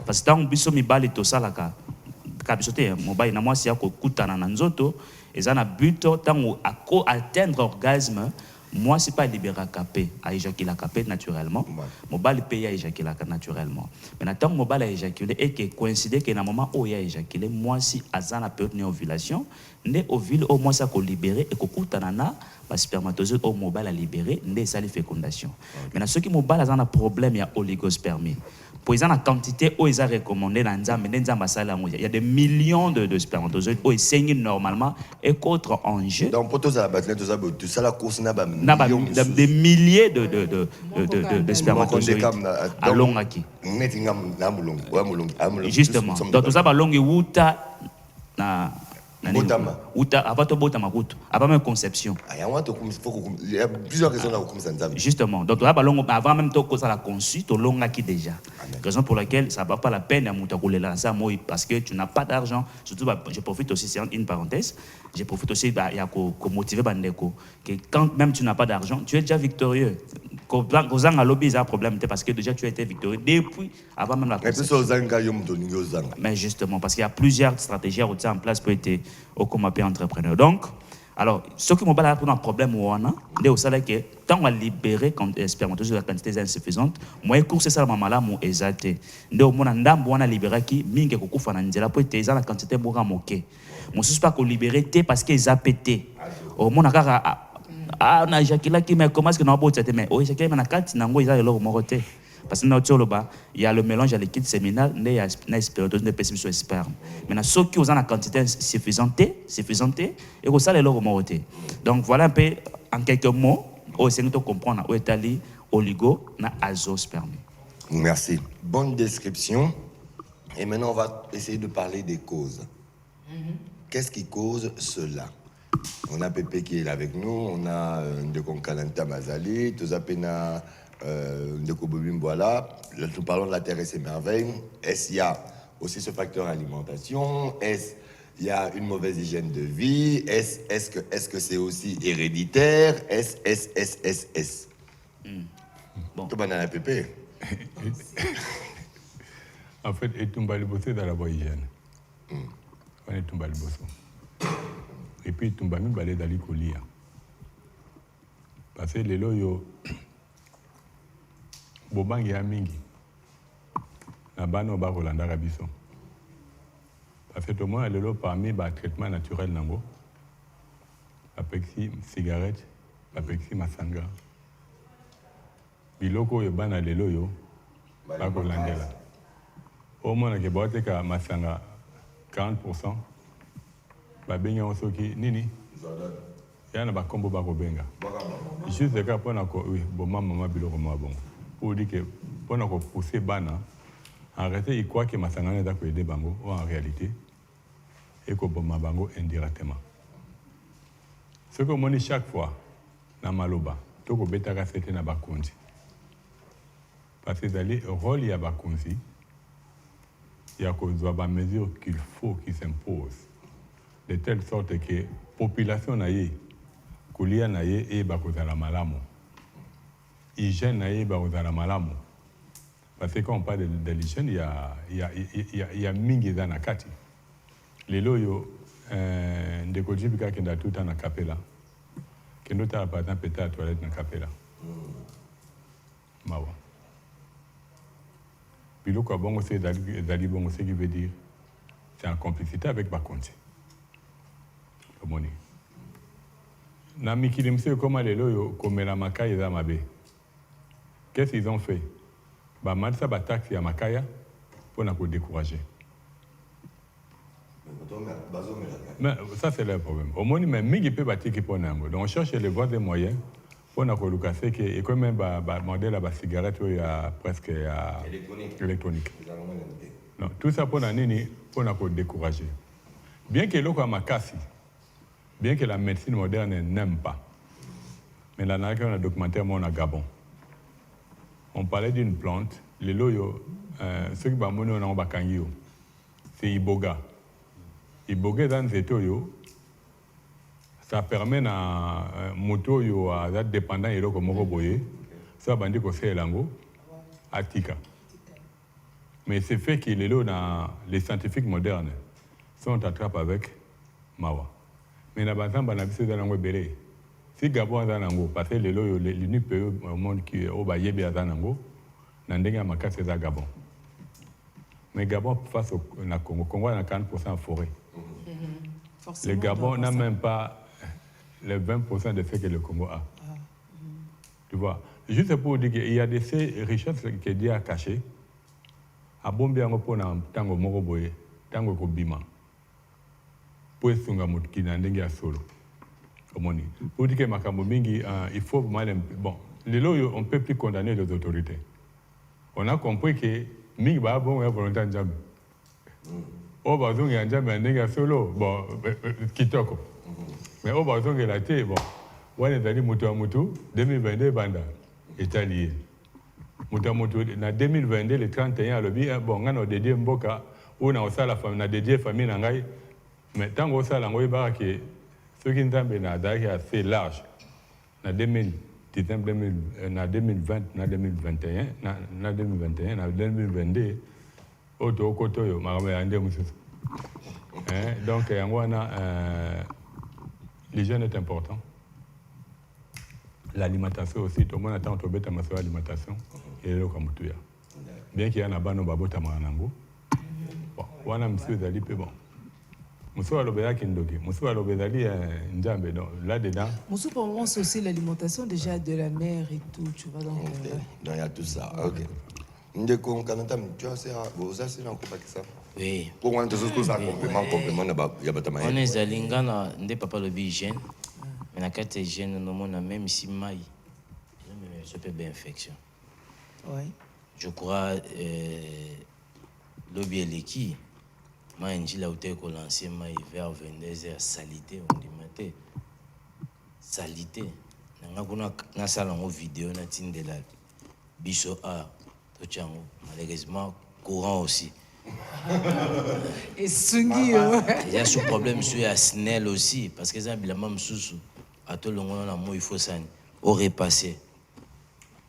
Parce que tant que biso mibali to salaka, kabisote mobile na moi si akokutana na nzoto, et un but tant atteindre l'orgasme. Moi, c'est pas libérer capé, à éjaculer capé naturellement. Mon bal paye à éjaculer naturellement. Mais tant que mon bal a éjaculé et que coïncide que dans le moment où il a éjaculé, moi, si à la période d'ovulation, né ovule au moins ça qu'on libéré et qu'on coûte nana, bah spermatozoïde au mobile à libérer, né ça les fécondation. Maintenant, ceux qui mobile a un problème, il y a oligospermie. Pour ils ont la quantité où ils ont recommandé dans il y a des millions de spermatozoïdes où ils saignent normalement et qu'autre en jeu. Donc pour tout ça, la course n'a pas des milliers de spermatozoïdes à Longaki. Justement. Donc tout ça, Uta avant bota makutu avant même conception. Il y a plusieurs raisons là comme ça. Justement. Donc avant même to ça la conçu to longaki déjà. Raison pour laquelle ça va pas la peine à mutakule lancer moi parce que tu n'as pas d'argent. Surtout je profite aussi, c'est une parenthèse, je profite aussi il y a ko motiver bandeko que quand même tu n'as pas d'argent, tu es déjà victorieux. Quand à lobby il y a un problème parce que déjà tu as été victorieux depuis avant même la conception. Mais justement parce qu'il y a plusieurs stratégies à mettre en place pour être au comité entrepreneur. Donc, alors, ce qui m'a pour un problème où on a, c'est que tant on a libéré quand spermatozoïdes la quantité insuffisante, moi course ça maman là mon exalté. Donc mon ndambo on a libéré qui mingi kokufa na nzela pour être la quantité boka moké. Mon suspect pas qu'on libérer té parce qu'ils a pété. Au mon akara on a éjaculé qui mais comment est-ce que nous avons été mais éjaculé mais na kati nango ils a leur moroté. Parce que il y a le mélange à liquide séminal, il y a une spermatozoïde de pessimisme sperme. Maintenant, ceux qui ont la quantité suffisante, et que ça les leur moroté. Donc voilà un peu en quelques mots, on essaie de comprendre où est allé oligo na azospermie. Merci. Bonne description. Et maintenant, on va essayer de parler des causes. Qu'est-ce qui cause cela? On a Pépé qui est là avec nous, on a Ndeko Kalanta Mazali, Tozapena Ndeko Bobim, voilà. Nous parlons de la terre et ses merveilles. Est-ce qu'il y a aussi ce facteur alimentation? Est-ce qu'il y a une mauvaise hygiène de vie? Est-ce que c'est aussi héréditaire? Est-ce Bon. Tout le monde a Pépé. En fait, et Tumbali Bossé dans la bonne hygiène. On est Tumbali Bosso. Et puis Tumbami balé dans l'Ikolia. Parce que les loyaux, Bobangi a mingi. Na bano ba Rolanda Rabiso. Parce que tout le monde est parmi les traitements naturels nango. Apexi cigarette, apexi masanga. Biloko yo bana lelo yo ba Rolandela. Au moins que boite ka masanga 40%. Ba benga osoki nini? Yana ba kombo ba ko benga. Juste ka pona ko oui, bon maman biloko mo bon. Pour dire que pona ko pousser bana en réalité il croit que masanga n'est pas aider bango ou en réalité et ko bon bango indirectement. Ce que on dit chaque fois na maloba, to ko betaka c'était na bakonzi. Parce que d'aller rôle ya bakonzi, il y a des mesures qu'il faut qui s'imposent. De telle sorte que la population naïe, kulia naïe et bakozala malamu. Hygiène naïe bakozala malamu. Parce que quand on parle de l'hygiène, il y a mingi za nakati. Les loyo de kojibika kenda tout en capella. Kendo ta par exemple péter à toilette na capella. Mawa. Biloko bongo c'est dali bongo ce qui veut dire c'est en complicité avec Bakonzi. omoni na mikili mse koma lelo yo komela makaya eza mabe. Qu'est-ce qu'ils ont fait? Bamatisa bataxi ya makaya pour nous décourager. Mais ça c'est le problème. Au moins même mingi peut bâtir qui pour nous. Donc on cherche les voies et moyens pour nous colocaser que et quand même modèle à cigarette il y a presque électronique. Non, tout ça pour nous décourager. Bien que l'eau makasi, bien que la médecine moderne n'aime pas, mais là on a documentaire mon à Gabon. On parlait d'une plante, les loyo, ceux qui ont en bakangi, c'est iboga. Iboga dans ces toyo, ça permet à moto yo à être dépendant et comme boye, ça bandi ko c'est lango, atika. Mais c'est fait que les scientifiques modernes sont attrapés avec mawa. Mais na bazamba na biso dans lango belé. Si Gabon a zanango, parce que l'unique pays au monde qui est au Bayebi à zanango, n'andenge makasi c'est Gabon. Mais Gabon face au Congo, Congo a 40% forêt. Le Gabon n'a même pas les 20% de ce que le Congo a. Tu vois, juste pour dire qu'il y a des richesses qui sont à cacher. À Bombiango pour tango moko boye, tango ko bima. Pour sunga mutki n'andenge à solo. Pour dire que makambo mingi, il faut mal. Bon, les lois, on ne peut plus condamner les autorités. On a compris que mingi ba bon ya volonté njambe. O ba zonga njambe ndenge solo, bon kitoko. Mais o ba zonga la té, bon. Wana dali mutu mutu 2022 banda Italie. Mutu mutu na 2022 le 31 lobi bon ngana dédié mboka ou na osala famille na dédié famille na ngai. Mais tant que ça lango ba que ce qui est assez large, en 2020, en 2021, en 2021, en 2022, donc, l'hygiène est important. L'alimentation aussi, tout le monde attend de bête à l'alimentation et le Kamoutuya. Bien qu'il y ait un abano babot à Maranango. Bon, on a monsieur Zali, bon. Moussou alobela kindoki, Moussou alobezali njambe là-dedans. Moussou pour moi c'est aussi l'alimentation déjà de la mer et tout, tu vois donc. Il y a tout ça. OK. Ndeko kanata tu as ça, vous avez ça en quoi ça? Oui. Pour moi tout ce que ça complément na ba ya batama. On est zalingana ndé papa le hygiène. Mais na carte hygiène no mona même si maï. Ça peut bien infection. Oui. Je crois lobby eleki. Ma njila ute ko lancer mai vers 22h salité on dit matin. Salité. Nanga kuna na sala ngo vidéo na tindela. Biso a to chango malheureusement courant aussi. Et sungi il y a ce problème sur la SNEL aussi parce que ça bilama msusu à tout le monde na mo il faut ça au repasser.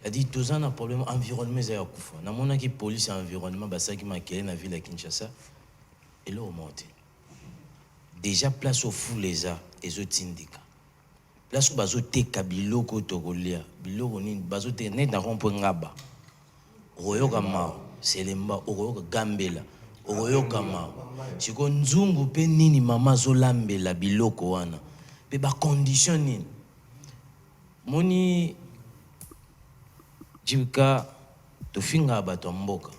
Il a dit tous ans un problème environnement za kufa. Na mona ki police environnement basa ki makele na ville à Kinshasa. Et là, on monte. Déjà, place au fou les a et zo tindika. Place au bazo teka biloko togolia. Biloko ni bazo te net na rompo ngaba. Royoka ma, selemba, royoka gambela. Royoka ma. Siko nzungu pe nini mama zo lambela biloko wana. Pe ba condition nini. Moni jibika tofinga bato mboka.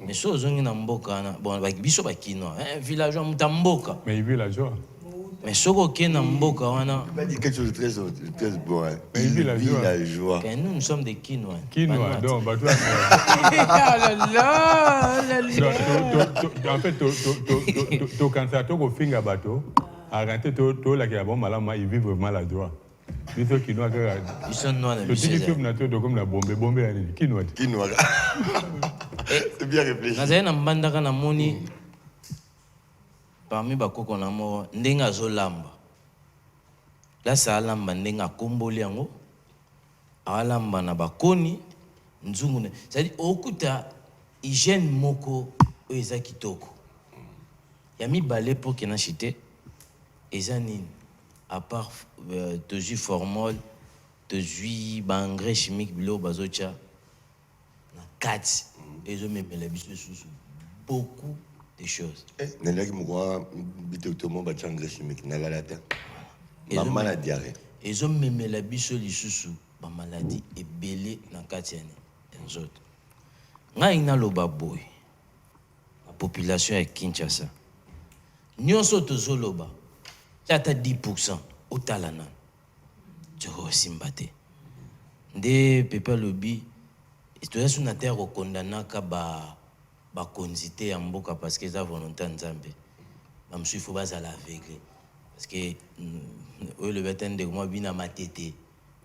Mais si vous avez un mboka, bon, biso ba kino, villageois mutamboka. Mais villageois. Mais si vous avez un mboka, wana. Tu vas dire quelque chose de très bon. Mais villageois. Nous sommes des Kinois. Kinois, donc, bah toi. En fait, tu cancer, tu finga bateau, arrêter tout la qui a bon malama, ils vivent vraiment la joie. Ils sont Kinois. Ils sont noirs. Le petit nature comme la bombe, Kinois. Kinois. C'est bien réfléchi. Nazaire na mbandaka na moni parmi bakoko na mo ndenga zo lamba. Là ça lamba ndenga komboli yango. Alamba na bakoni nzungu. C'est-à-dire okuta hygiène moko eza kitoko. Ya mi balé pour que na chité eza nini à part te jus formol, te jus ba engrais chimique bilo bazocha na 4 et je me mets beaucoup des choses. Nalaki mukwa bitotomo ba changre chimique nagalata. Maman la diarrhée. Ils ont même la biso lisusu ba maladie et belé na katiane les autres. Nga ina loba boy. La population est Kinshasa. Nyonso tozoloba. Tata 10% au talana. Toko simbate. Nde pepe lobi. Histoire sur la terre au condamnaka ba konzite ya mboka parce que ça volonté nzambe. Ba msu faut pas à l'aveugle. Parce que le bétain de moi bina matete.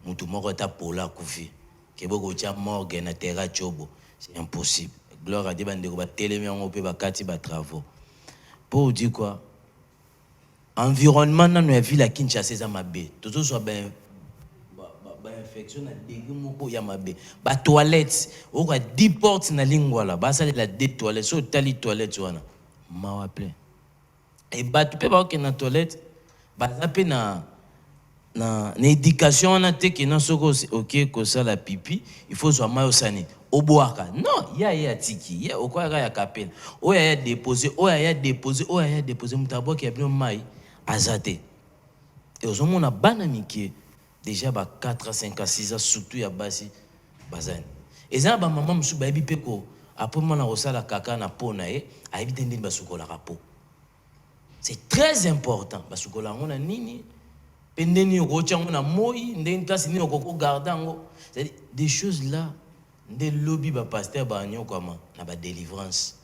Mutu moko ta pola kufi. Keboko tia morgue na terra chobo. C'est impossible. Gloire à Dieu bande ko ba telemi on peut ba kati ba travaux. Pour dire quoi? Environnement dans la ville à Kinshasa c'est mabe. Tout soit ben infection na dégâts moko ya mabe. Ba toilette, o ka 10 portes na lingwa la. Ba ça la des toilettes, so tali toilette wana. Ma plein. Et ba tu peux pas que na toilette ba zape na éducation na te que na soko OK ko ça la pipi, il faut soit mayo sani. Oboaka. Non, ya tiki, ya okwa ya kapel. O ya déposer, mutabo ki abino mai azate. Et aux hommes on a banamiki déjà 4 à 5 à 6 ans surtout ya basi bazani. Et ça ba maman musu ba bipe ko après moi na rosala kaka na pona a éviter ndini basukola rapo. C'est très important basukola ngona nini pendeni okocha ngona moi ndeni kasi ni okoko gardango. C'est des choses là des lobby ba pasteur ba nyo comment na ba délivrance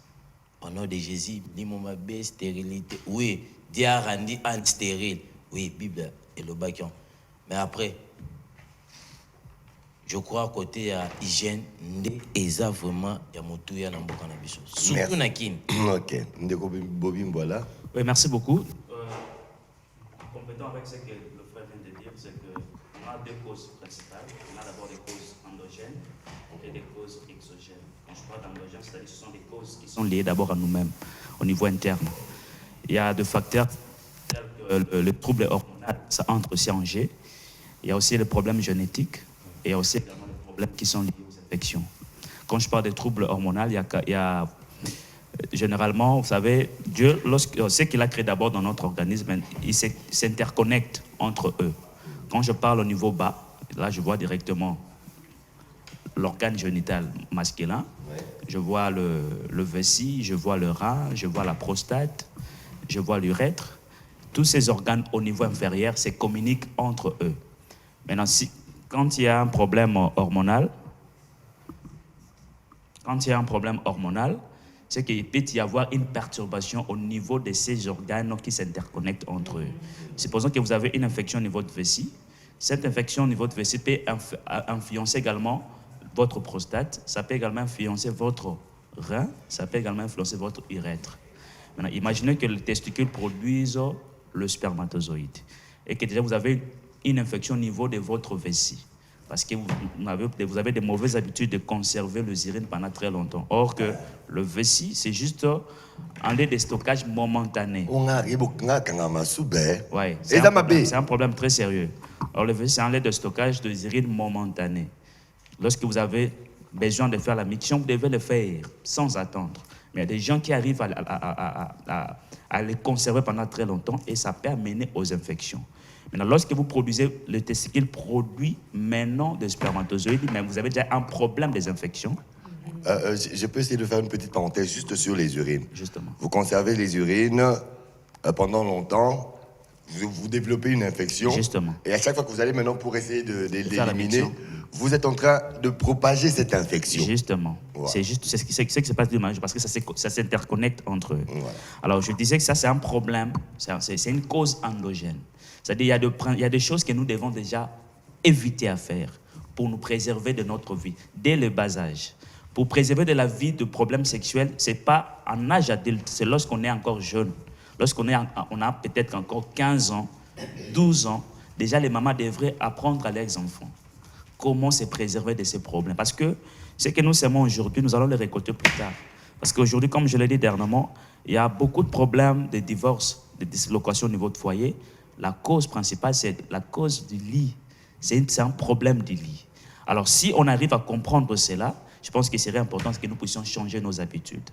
au nom de Jésus ni mon mabe stérilité oui Dieu a rendu en stérile oui Bible et le bakion. Mais après, je crois côté à hygiène, et ça vraiment, il y a motu ya namboka na biso. Surtout na kin. Ok. Ndeko Bobby Mbola. Oui, merci beaucoup. Complétant avec ce que le frère vient de dire, c'est qu'on a deux causes principales. On a d'abord des causes endogènes et des causes exogènes. Quand je parle d'endogènes, c'est-à-dire que ce sont des causes qui sont liées d'abord à nous-mêmes, au niveau interne. Il y a des facteurs tels que le trouble hormonal, ça entre aussi en jeu. Il y a aussi les problèmes génétiques et il y a aussi également les problèmes qui sont liés aux infections. Quand je parle des troubles hormonaux, il y a généralement, vous savez, Dieu, ce qu'il a créé d'abord dans notre organisme, il s'interconnecte entre eux. Quand je parle au niveau bas, là je vois directement l'organe génital masculin, je vois le vessie, je vois le rein, je vois la prostate, je vois l'urètre. Tous ces organes au niveau inférieur se communiquent entre eux. Maintenant, quand il y a un problème hormonal, c'est qu'il peut y avoir une perturbation au niveau de ces organes qui s'interconnectent entre eux. Supposons que vous avez une infection au niveau de vessie. Cette infection au niveau de vessie peut influencer également votre prostate, ça peut également influencer votre rein, ça peut également influencer votre urètre. Maintenant, imaginez que les testicules produisent le spermatozoïde et que déjà vous avez une infection au niveau de votre vessie parce que vous avez des mauvaises habitudes de conserver les urines pendant très longtemps. Or que le vessie, c'est juste un lieu de stockage momentané. Ouais, c'est un problème très sérieux. Alors le vessie, c'est un lieu de stockage de urines momentané. Lorsque vous avez besoin de faire la miction, vous devez le faire sans attendre. Mais il y a des gens qui arrivent à les conserver pendant très longtemps et ça peut amener aux infections. Maintenant, lorsque vous produisez, le testicule produit maintenant des spermatozoïdes, mais vous avez déjà un problème des infections. Je peux essayer de faire une petite parenthèse juste sur les urines. Justement. Vous conservez les urines pendant longtemps, vous développez une infection. Justement. Et à chaque fois que vous allez maintenant pour essayer de l'éliminer, vous êtes en train de propager cette infection. Justement. Voilà. C'est ce qui se passe dommage parce que ça s'interconnecte entre eux. Voilà. Alors je disais que ça c'est un problème, c'est une cause endogène. C'est-à-dire il y a des choses que nous devons déjà éviter à faire pour nous préserver de notre vie dès le bas âge. Pour préserver de la vie de problèmes sexuels, c'est pas en âge adulte, c'est lorsqu'on est encore jeune. Lorsqu'on a peut-être encore 15 ans, 12 ans, déjà les mamans devraient apprendre à leurs enfants comment se préserver de ces problèmes. Parce que ce que nous semons aujourd'hui, nous allons les récolter plus tard. Parce qu'aujourd'hui, comme je l'ai dit dernièrement, il y a beaucoup de problèmes de divorce, de dislocation au niveau de foyer. La cause principale, c'est la cause du lit. C'est un problème du lit. Alors, si on arrive à comprendre cela, je pense qu'il serait important que nous puissions changer nos habitudes.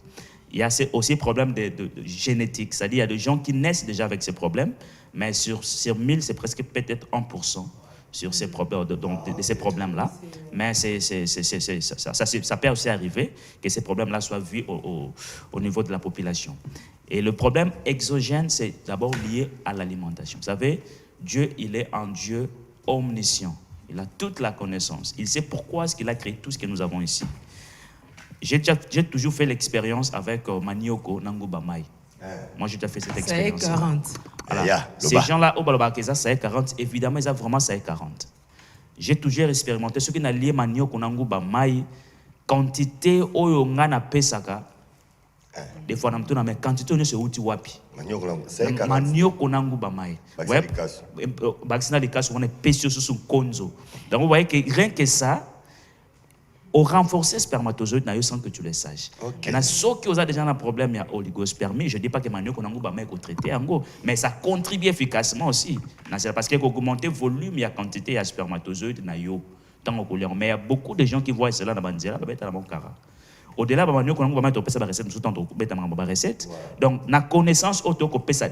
Il y a aussi problème de génétique, c'est-à-dire il y a des gens qui naissent déjà avec ces problèmes, mais sur 1000, c'est presque peut-être 1% sur ces problèmes, de ces problèmes-là. Mais ça peut aussi arriver que ces problèmes-là soient vus au niveau de la population. Et le problème exogène, c'est d'abord lié à l'alimentation. Vous savez, Dieu, il est un Dieu omniscient. Il a toute la connaissance. Il sait pourquoi est-ce qu'il a créé tout ce que nous avons ici. J'ai toujours fait l'expérience avec Manioko Nanguba Mai. Moi, j'ai déjà fait cette expérience. Ça est 40. Voilà. Ces gens-là, au Balabakeza, ça est 40. Évidemment, ils ont vraiment ça est 40. J'ai toujours expérimenté. Ce qui n'a lié Manioko Nanguba Mai, quantité oyongana pesaka. Des fois, on a quantité on est sur outil wapi. Manioko Nanguba Mai. Baxina les cas, on est pécieux sur son konzo. Donc, vous voyez que rien que ça, au renforcer spermatozoïde sans que tu le saches. Okay. Et ceux qui ont déjà un problème, il y a oligospermie. Je ne dis pas que Manioko Nanguba Mai est traité en gros, mais ça contribue efficacement aussi. C'est parce qu'il faut augmenter le volume et la quantité de spermatozoïdes. Mais il y a beaucoup de gens qui voient cela dans la bandiera. Au-delà de Manioko Nanguba Mai, tu peux faire la recette. Donc, la connaissance,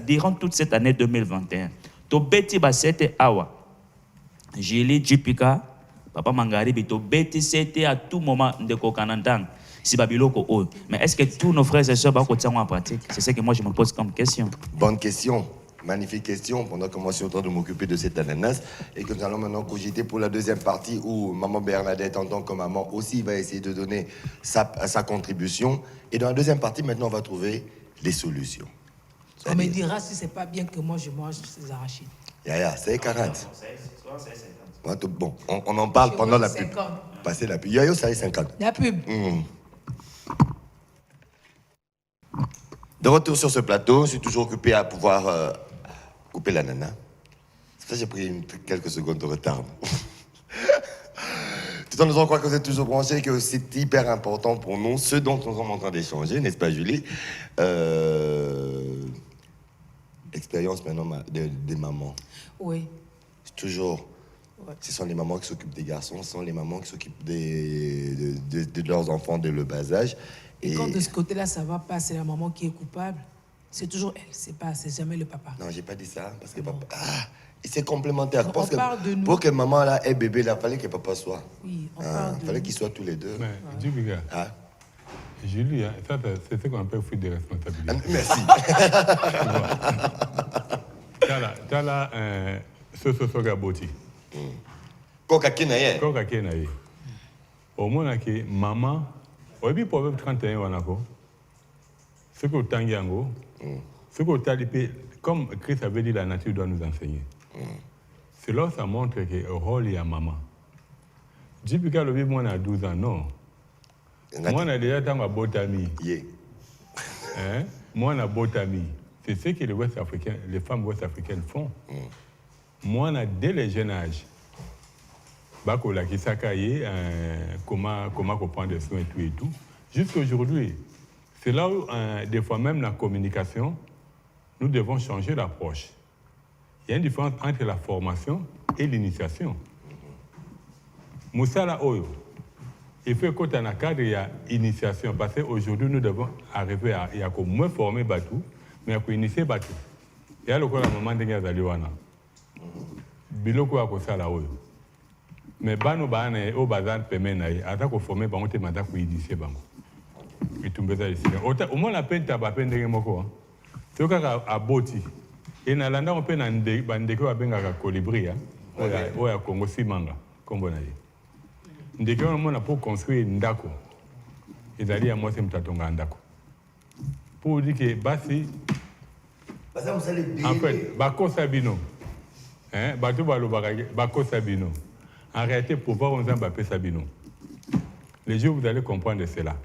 durant toute cette année 2021, tu peux faire awa. J'ai lu Jipika. Papa Mangari, c'était à tout moment de Kokanantang, si Babiloko haut. Mais est-ce que tous nos frères et sœurs vont en pratique? C'est ce que moi je me pose comme question. Bonne question, magnifique question. Pendant que moi je suis en train de m'occuper de cette ananas et que nous allons maintenant cogiter pour la deuxième partie où maman Bernadette, en tant que maman, aussi va essayer de donner sa contribution. Et dans la deuxième partie, maintenant, on va trouver les solutions. On me dira si c'est pas bien que moi je mange ces arachides. C'est 40. Bon, on en parle pendant la pub. Passer la pub. Yayo, ça est 50. La pub. De retour sur ce plateau, je suis toujours occupé à pouvoir couper l'ananas. Ça, j'ai pris quelques secondes de retard. Tout en nous croire que vous êtes toujours branchés, que c'est hyper important pour nous, ce dont nous sommes en train d'échanger, n'est-ce pas, Julie? Expérience maintenant des mamans. Oui. C'est toujours... Ce sont les mamans qui s'occupent des garçons, ce sont les mamans qui s'occupent de leurs enfants de le bas âge. Et quand de ce côté-là, ça va pas, c'est la maman qui est coupable. C'est toujours elle, c'est jamais le papa. Non, j'ai pas dit ça, parce que papa... c'est complémentaire. Donc, on parle de nous. Pour que maman là ait bébé, il fallait que papa soit. Oui, on parle de fallait qu'ils soient tous les deux. Mais, Djibiga, Julie, ça, c'est ce qu'on appelle fuite de responsabilité. Merci. Tu as là Sosoga Boti. Koka Kenaye. Au moins, maman, au début, pour 31 ans, ce que tu as ce que tu as comme Christ avait dit, la nature doit nous enseigner. Cela, ça montre que le rôle est à maman. Jipika, le bébé, moi, on a 12 ans, non. Moi, on a déjà tant à botami. Moi, on a botami. C'est ce que les femmes ouest-africaines font. Moi, on a dès le jeune âge, comment prendre des soins et tout. Jusqu'à aujourd'hui, c'est là où, des fois même, la communication, nous devons changer l'approche. Il y a une différence entre la formation et l'initiation. Moussala Oyo, il faut que dans le cadre il y a initiation, parce qu'aujourd'hui, nous devons arriver à moins former Batou, mais à initier Batou. Il y a le cas de la maman de Ngazaliwana. Biloko a kosala oyo. Mais bano bana o bazan pemenaï, ata ko former bango te mata ko initier bango. Et tout mbeza ici. Au moins la peine ta ba peine ndenge moko. To kaka aboti. Et na landa on peine ande bandeko abenga ka colibri ya. Oya Congo simanga kombo na ye. Ndeko on mona pour construire ndako. Ezali ya mwase mtatonga ndako. Pour dire que basi en fait, bako sabino. Bateau Bako Sabino. En réalité, pouvoir on a Sabino. Les jours, vous allez comprendre cela.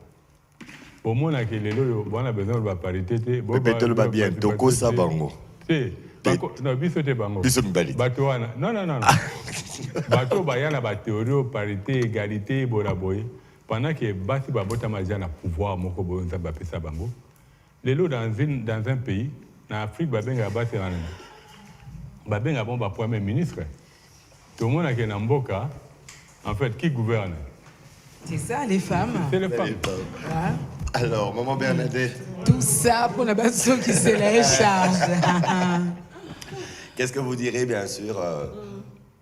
Au moins, on a besoin de la parité. Peut-être le bien. Toko Sabango. Non, bisote bango. Bateau, non. Bateau, bayana, bateau, parité, égalité, boraboy. Pendant que Basi Babota Mazana pouvoir, moko boyon Zabapé Sabango. Les lots dans un pays, en Afrique, Babenga Basi Ranan. Babenga bon premier ministre. Tout le monde a un Mboka, en fait, qui gouverne. C'est ça, les femmes. C'est les femmes. Hein? Alors, maman Bernadette, Tout ça pour la personne qui se les charge. qu'est-ce que vous direz, bien sûr,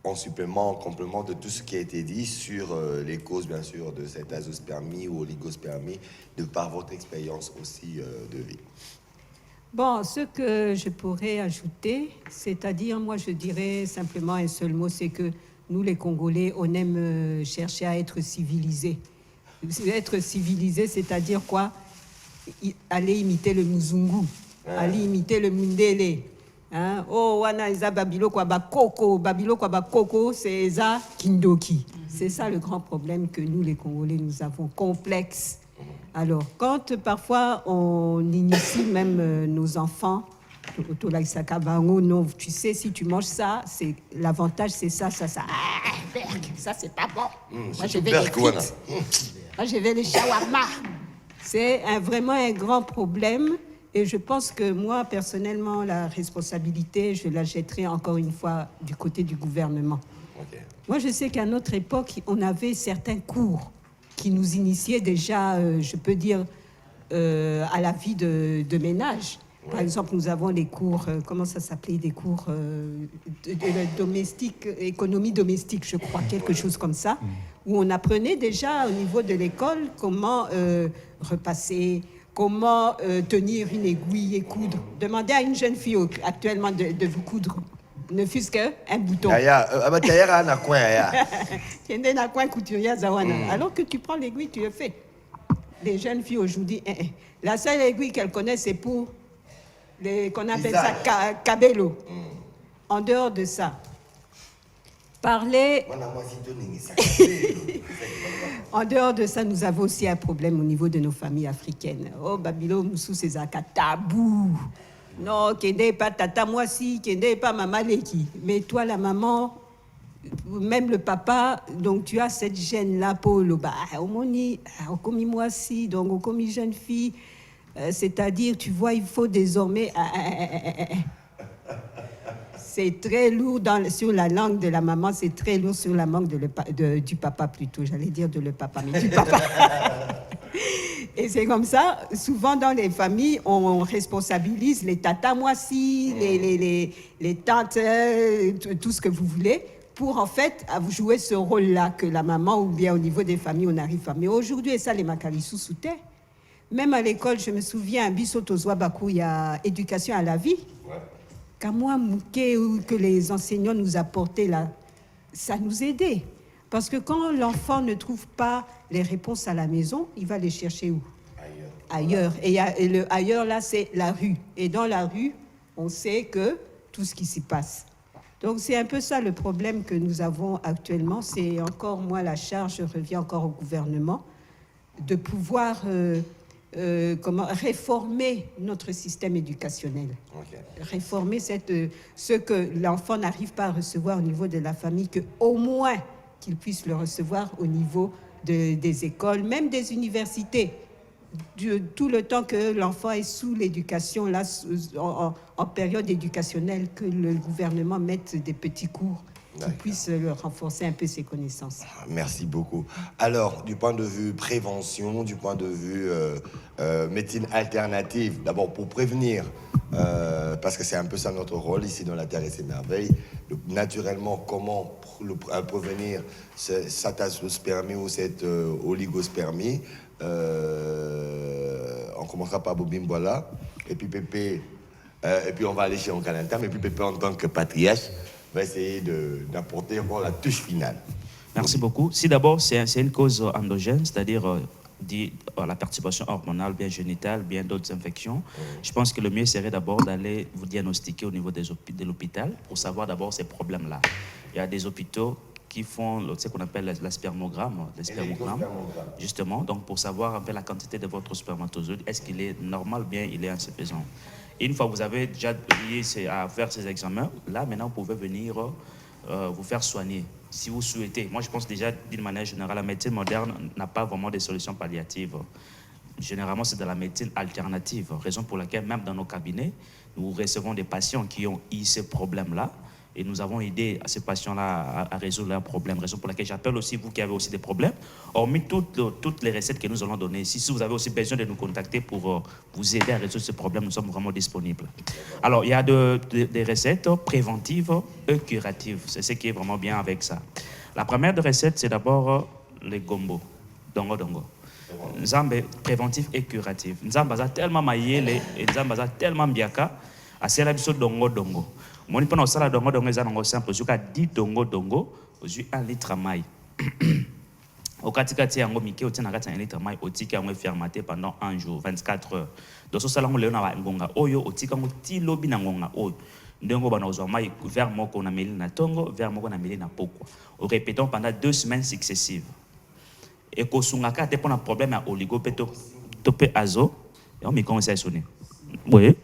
en supplément, en complément de tout ce qui a été dit sur les causes, bien sûr, de cette azospermie ou oligospermie, de par votre expérience aussi de vie? Bon, ce que je pourrais ajouter, c'est-à-dire, moi je dirais simplement un seul mot, c'est que nous les Congolais, on aime chercher à être civilisés. Être civilisé, c'est-à-dire quoi? Aller imiter le Muzungu, aller imiter le Mundele. Hein? Oh, wana eza babilo kwa bakoko, c'est eza kindoki. C'est ça le grand problème que nous les Congolais, nous avons, complexe. Alors, quand parfois on initie même nos enfants, non, tu sais, si tu manges ça, c'est l'avantage, c'est ça. Ah, berk, ça c'est pas bon. Moi je vais les frites. Moi je vais les shawarma. C'est vraiment un grand problème. Et je pense que moi, personnellement, la responsabilité, je la jetterai encore une fois du côté du gouvernement. Okay. Moi, je sais qu'à notre époque, on avait certains cours qui nous initiaient déjà, je peux dire, à la vie de ménage. Ouais. Par exemple, nous avons les cours, comment ça s'appelait, des cours de domestique, économie domestique, je crois, quelque chose comme ça, où on apprenait déjà au niveau de l'école comment repasser, comment tenir une aiguille et coudre. Demandez à une jeune fille actuellement de vous coudre, ne fût-ce qu'un bouton. Alors que tu prends l'aiguille, tu le fais. Les jeunes filles aujourd'hui, la seule aiguille qu'elles connaissent, c'est pour qu'on appelle ça cabello. En dehors de ça, parler. En dehors de ça, nous avons aussi un problème au niveau de nos familles africaines. Oh, Babylone, Moussou, c'est un tabou. Non, kende pas tata moi si, kende pas maman leki. Mais toi, la maman, même le papa, donc tu as cette gêne-là pour le bas. Au commis moi si, donc au commis jeune fille. C'est-à-dire, tu vois, il faut désormais. C'est très lourd sur la langue de la maman, c'est très lourd sur la langue du papa plutôt. J'allais dire de le papa, mais du papa. Et c'est comme ça, souvent dans les familles, on responsabilise les tatas moissis, les tantes, tout ce que vous voulez, pour en fait jouer ce rôle-là que la maman ou bien au niveau des familles, on n'arrive pas. Mais aujourd'hui, et ça, les Makalissou soutaient. Même à l'école, je me souviens, à Bissotozwa Bakou, il y a éducation à la vie. Ouais. Qu'à moi, que les enseignants nous apportaient là, ça nous aidait. Parce que quand l'enfant ne trouve pas les réponses à la maison, il va les chercher où? Ailleurs. Et le ailleurs, là, c'est la rue. Et dans la rue, on sait que tout ce qui s'y passe. Donc, c'est un peu ça le problème que nous avons actuellement. C'est encore, moi, la charge, je reviens encore au gouvernement, de pouvoir comment réformer notre système éducationnel. Okay. Réformer ce que l'enfant n'arrive pas à recevoir au niveau de la famille, qu'au moins qu'il puisse le recevoir au niveau des écoles, même des universités. Tout le temps que l'enfant est sous l'éducation, là, en période éducationnelle, que le gouvernement mette des petits cours qui puissent renforcer un peu ses connaissances. Merci beaucoup. Alors, du point de vue prévention, du point de vue médecine alternative, d'abord pour prévenir, parce que c'est un peu ça notre rôle ici dans La Terre et ses merveilles, naturellement, comment prévenir cette azospermie ou cette oligospermie. On commencera par Bobim Boila, et puis Pépé, et puis on va aller chez Onkalantam, et puis Pépé en tant que patriarche va essayer d'apporter encore la touche finale. Merci beaucoup. Si d'abord c'est une cause endogène, c'est-à-dire la perturbation hormonale, bien génitale, bien d'autres infections, je pense que le mieux serait d'abord d'aller vous diagnostiquer au niveau de l'hôpital pour savoir d'abord ces problèmes-là. Il y a des hôpitaux qui font ce qu'on appelle la spermogramme, justement, donc pour savoir un peu la quantité de votre spermatozoïde, est-ce qu'il est normal, bien il est insuffisant. Et une fois que vous avez déjà essayé à faire ces examens, là maintenant vous pouvez venir vous faire soigner, si vous souhaitez. Moi je pense déjà d'une manière générale, la médecine moderne n'a pas vraiment de solutions palliatives. Généralement c'est de la médecine alternative, raison pour laquelle même dans nos cabinets, nous recevons des patients qui ont eu ces problèmes-là. et nous avons aidé à ces patients-là à résoudre leurs problèmes. Raison pour laquelle j'appelle aussi vous qui avez aussi des problèmes. Hormis toutes les recettes que nous allons donner ici, si vous avez aussi besoin de nous contacter pour vous aider à résoudre ces problèmes, nous sommes vraiment disponibles. Alors, il y a des recettes préventives et curatives. C'est ce qui est vraiment bien avec ça. La première des recettes, c'est d'abord les gombo, dongo dongo. Nzambe préventif et curatif. Nzambe a tellement maïele et Nzambe a tellement biaka, à cela biso dongo dongo. Mon ipona osala dongo dongo ezango simple, jusqu'à 10 dongo dongo, aujourd'hui 1 litre maï. Au katikati yango mike otia na kati 1 litre maï, otika yango fermenté pendant 1 jour, 24 heures. Donc ça lango leo na ngonga oyo otika ngo ti lobi na ngonga oyo. Ndongo bana ozwa maï vers moko na meli na tongo, vers moko na meli na pokwa. Répétons pendant 2 semaines successives. Et qu'on a des problèmes à oligo topé azo et on me commence à sonner. Oui.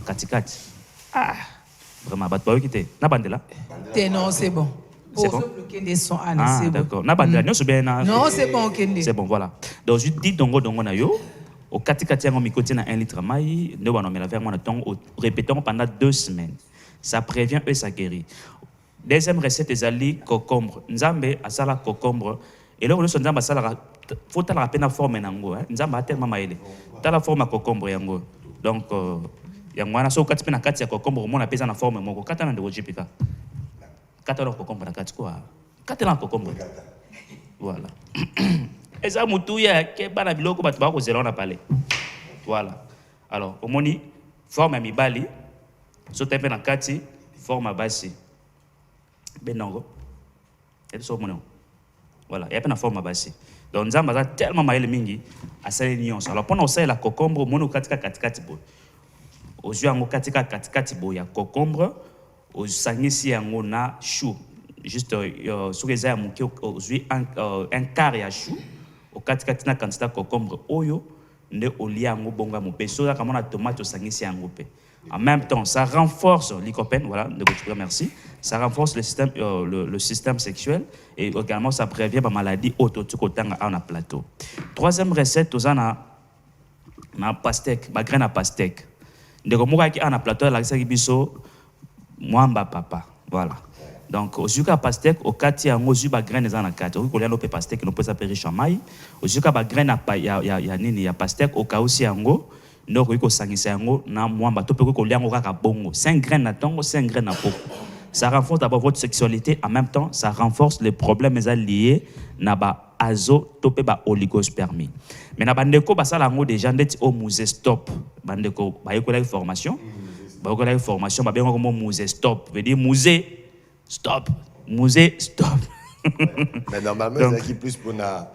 Katikati. Ah. Vraiment, bat pas quitter. Na bandela. Non, c'est bon. C'est bon. Des sons, Ah, c'est d'accord. bon. Na bandela, non, c'est bien. Non, c'est bon, Kende. C'est bon, voilà. Donc, je dis dongo na yo. Au katikati yango mikote na 1 litre maï, ne ba no mela vers moi na ton répétons pendant 2 semaines. Ça prévient et ça guérit. Deuxième recette est ali concombre. Nzambe asala concombre. Et là, on se dit qu'il faut la peine à former nango. Nzamba a tellement maïle. T'as la forme à concombre yango. Donc, yango ana so kati pe na kati ya concombre mon apesa na forme moko. Kata na ndewo jipika. Kata na concombre na kati quoi. Kata na concombre. Voilà. Eza mutu ya ke bana biloko batu ba ko zela na palais. Voilà. Alors, omoni forme ya mibali. So tepe na kati forme ya basi. Benango. Et so mono. Voilà, il y a une forme à base. Donc, nous avons tellement maïle mingi à cette union. Alors, pendant que la concombre, mono katika bo. Aux yeux en katika bo, il y a concombre. Aux sangisi en na chou. Juste sur les airs, aux yeux un quart à chou. Au katika tina quantité concombre oyo ne olia en bonga mo peso là comme on a tomate au sangisi en groupe. En même temps, ça renforce l'icopène, voilà, merci. Ça renforce le système sexuel et également ça prévient la maladie autotukotanga en plateau. Troisième recette, on a na pastèque, ma graine à pastèque. Ndeko moka ki en plateau la ça biso mwamba papa, voilà. Donc au juka pastèque au kati yango zuba graine za na kati. Ko liano pe pastèque no peut s'appeler chamay. Au juka ba graine ya nini ya pastèque au kausi yango. Donc, il faut sangisa yango na mwamba to peko liango kaka bongo 5 graines na tongo 5 graines na poko. Ça renforce d'abord votre sexualité, en même temps ça renforce les problèmes liés na ba azo to pe ba oligospermie. Mais na bandeko basala yango déjà ndeti au musée stop. Bandeko ba yekola formation. Ba yekola formation ba bengo comme musée stop. Veut dire musée stop. Musée stop. Mais normalement c'est qui plus pour la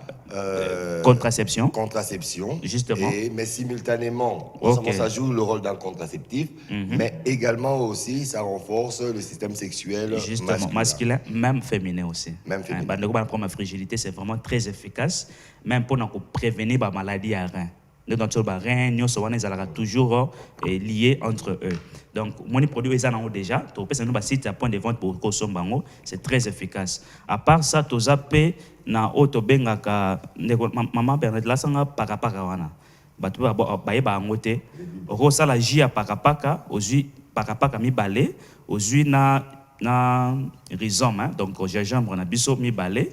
contraception. Contraception. Justement. Mais simultanément, Okay. ça joue le rôle d'un contraceptif, mais également aussi, ça renforce le système sexuel justement, masculin, même féminin aussi. Même féminin. Pour ma fragilité, c'est vraiment très efficace, même pour prévenir la maladie à rein. Donc, les reins, ils sont toujours liés entre eux. Donc, mon produit est déjà. Nous site à point de vente pour consommer. C'est très efficace. À part ça, tu as payé na auto bengaka maman Bernadette la sanga pakapaka wana. Batu ba yeba ngote. Rosa la jia pakapaka, ozu pakapaka mi balé, ozu na rhizome, donc gingembre na biso mi balé,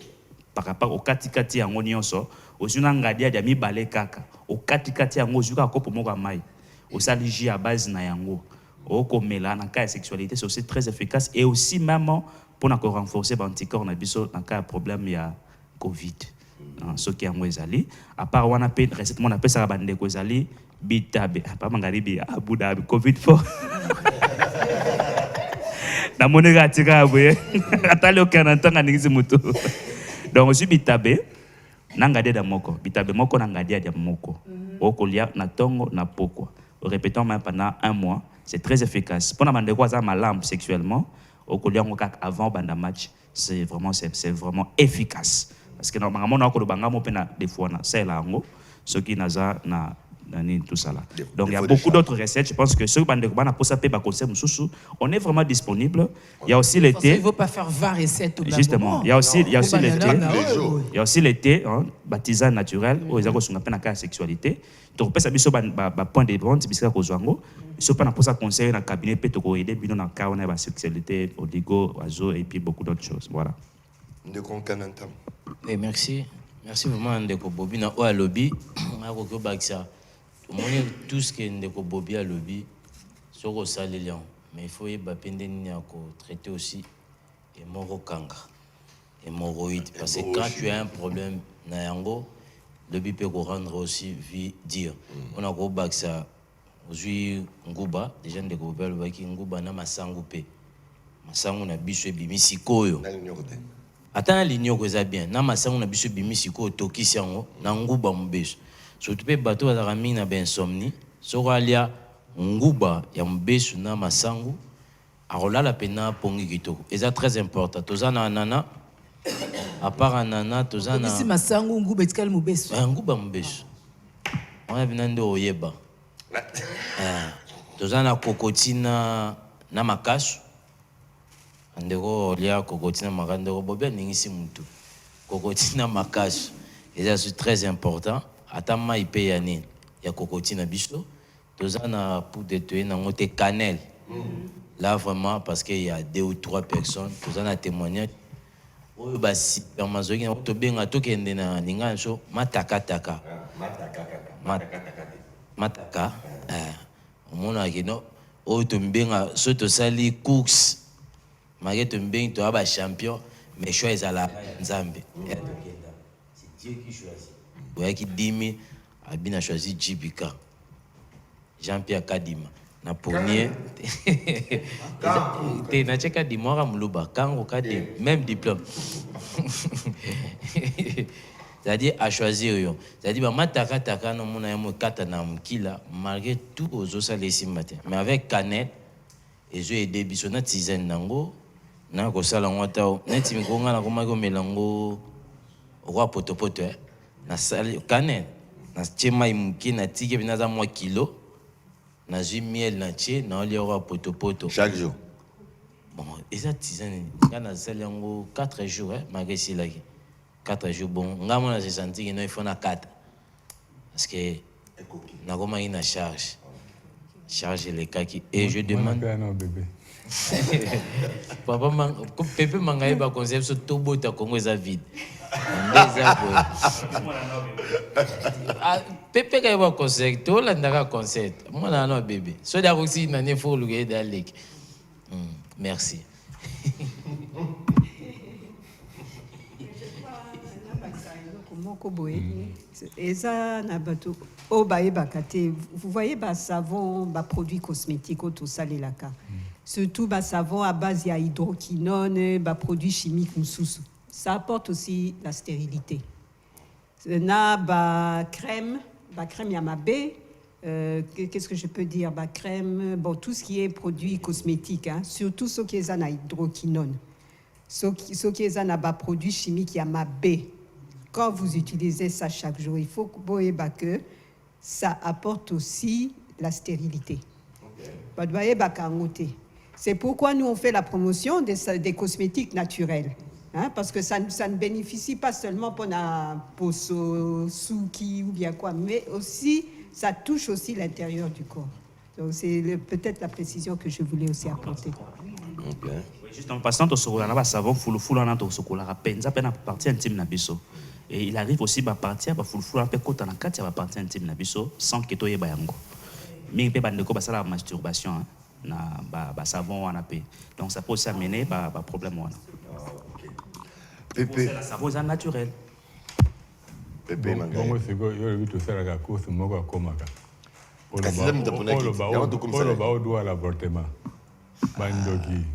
pakapaka o katikati yango nyonso, ozu na ngadia dia mi balé kaka. Au katikati yango zuka kopo moko mai osali ji à base na yango okomela na cas de sexualité c'est aussi très efficace et aussi même pour renforcer l'anticorps na biso na cas de problème ya Covid ce qui yango ezali à part wana pe recette mon appelle ça bande ko ezali bitabe pas mangaribi Abu Dhabi Covid fort na monega tika boye atali okana ntanga ningisi mutu donc aussi bitabe nangadia da moko bitabe moko nangadia da moko okolia na tongo na pokwa répétons même pendant 1 mois c'est très efficace pour na bande ko za malambe sexuellement okolia ngo kaka avant banda match c'est vraiment efficace parce que normalement on a ko banga mo pena des fois na c'est là ngo ce qui naza na tout ça là. Donc il y a beaucoup d'autres recettes. Je pense que ceux qui on est vraiment disponible. Il y a aussi l'été. Il ne faut pas faire 20 recettes au Justement, il y a aussi l'été. Il y a aussi l'été, tisane naturelle, où ils ont la sexualité. Donc, ça point de vente, c'est ce pas pour ça conseil dans le cabinet, peut aider dans le cas où on a la sexualité, oligo, oiseau et puis beaucoup d'autres choses. Voilà. Oui, merci. Merci vraiment, Ndeko Bobi. Dans le lobby, tout ce que Ndeko Bobi a lobby, c'est au salé. Mais il faut traiter aussi hémorrokanga, hémorroïde. Parce que quand tu as un problème, le lobby peut rendre aussi dire. On a gros bac ça. Aujourd'hui, Nguba, les gens de Gobel, Nguba na masangu pe. Masangu na biso bimisi koyo. Attends, l'igno que ça bien. Na masangu na biso bimisi koyo toki siango na Nguba mbeso. Surtout pe bateau à la mine na bensomni. Soralia Nguba ya mbeso na masangu. Arola la pena pongi kitoko. Et ça très important. Tozana anana. À part anana, tozana. Ici masangu Nguba etikali mbeso. Nguba mbeso. On a binande oyeba. Tozana kokotina na makasu andeko lia kokotina makandeko bobia ningisi mutu kokotina makasu et ça c'est très important atama ipe ya nini ya kokotina biso tozana pour détruire na ngote cannelle là vraiment parce qu'il y a 2 ou 3 personnes tozana témoignage oyo basi permazoki na to benga to kende na ninga so mataka mona kino o to mbenga so to sali cooks mage to mbenga to aba champion mais choix ala nzambe c'est Dieu qui choisit ouais qui dimi abina choisi JBK Jean-Pierre Kadima na ponier te na cheka dimora muluba kango kadi même diplôme c'est-à-dire à choisir c'est-à-dire mataka no mona yamo kata na mkila malgré tout aux osa les matin mais avec canette et je aider biso na tisane nango na ko sala ngota neti mikonga na koma ko melango roi potopoto na sali canette na chema imkina tike binaza moi kilo na ju miel na che na oli roi potopoto Chaque jour. Bon et ça tisane kana sali ngo 4 jours malgré si là 4 jours bon ngamo na se senti que non il faut na 4 parce que na goma ina charge les kaki et je demande papa Pepe mangaye ba concept so tobo ta Congo za vide ndeza Pepe ka ba concept to la ndaka concept mona no bébé so da aussi na ne faut luger dalek merci. Vous voyez, savon, produits cosmétiques, tout ça, les laka. Surtout, savon à base de hydroquinone, produits chimiques, ça apporte aussi la stérilité. Crème, yamabé, qu'est-ce que je peux dire? Crème, bon, tout ce qui est produits cosmétiques, surtout ceux qui sont à hydroquinone. Ceux qui sont à produits chimiques, yamabé. Quand vous utilisez ça chaque jour, il faut que ça apporte aussi la stérilité. C'est pourquoi nous on fait la promotion des cosmétiques naturels. Parce que ça ne bénéficie pas seulement pour Souki ou bien quoi, mais aussi ça touche aussi l'intérieur du corps. Donc c'est peut-être la précision que je voulais aussi apporter. Okay. Juste en passant au sokola na ba savon fulufulu na to sokola rapenza pe na partie intime na biso. Et il arrive aussi à partir à fulufulu pe kota na kati ya partie intime na biso sans que to yeba yango. Mi pe bandeko basala la masturbation na ba savon wana pe. Donc ça peut aussi amener ba problème wana. Pepe. La savon est naturel. Pepe mangai. Moi c'est quoi yo vitu sala ka course moko akomaka. Olo ba odo à l'avortement. Bandoki.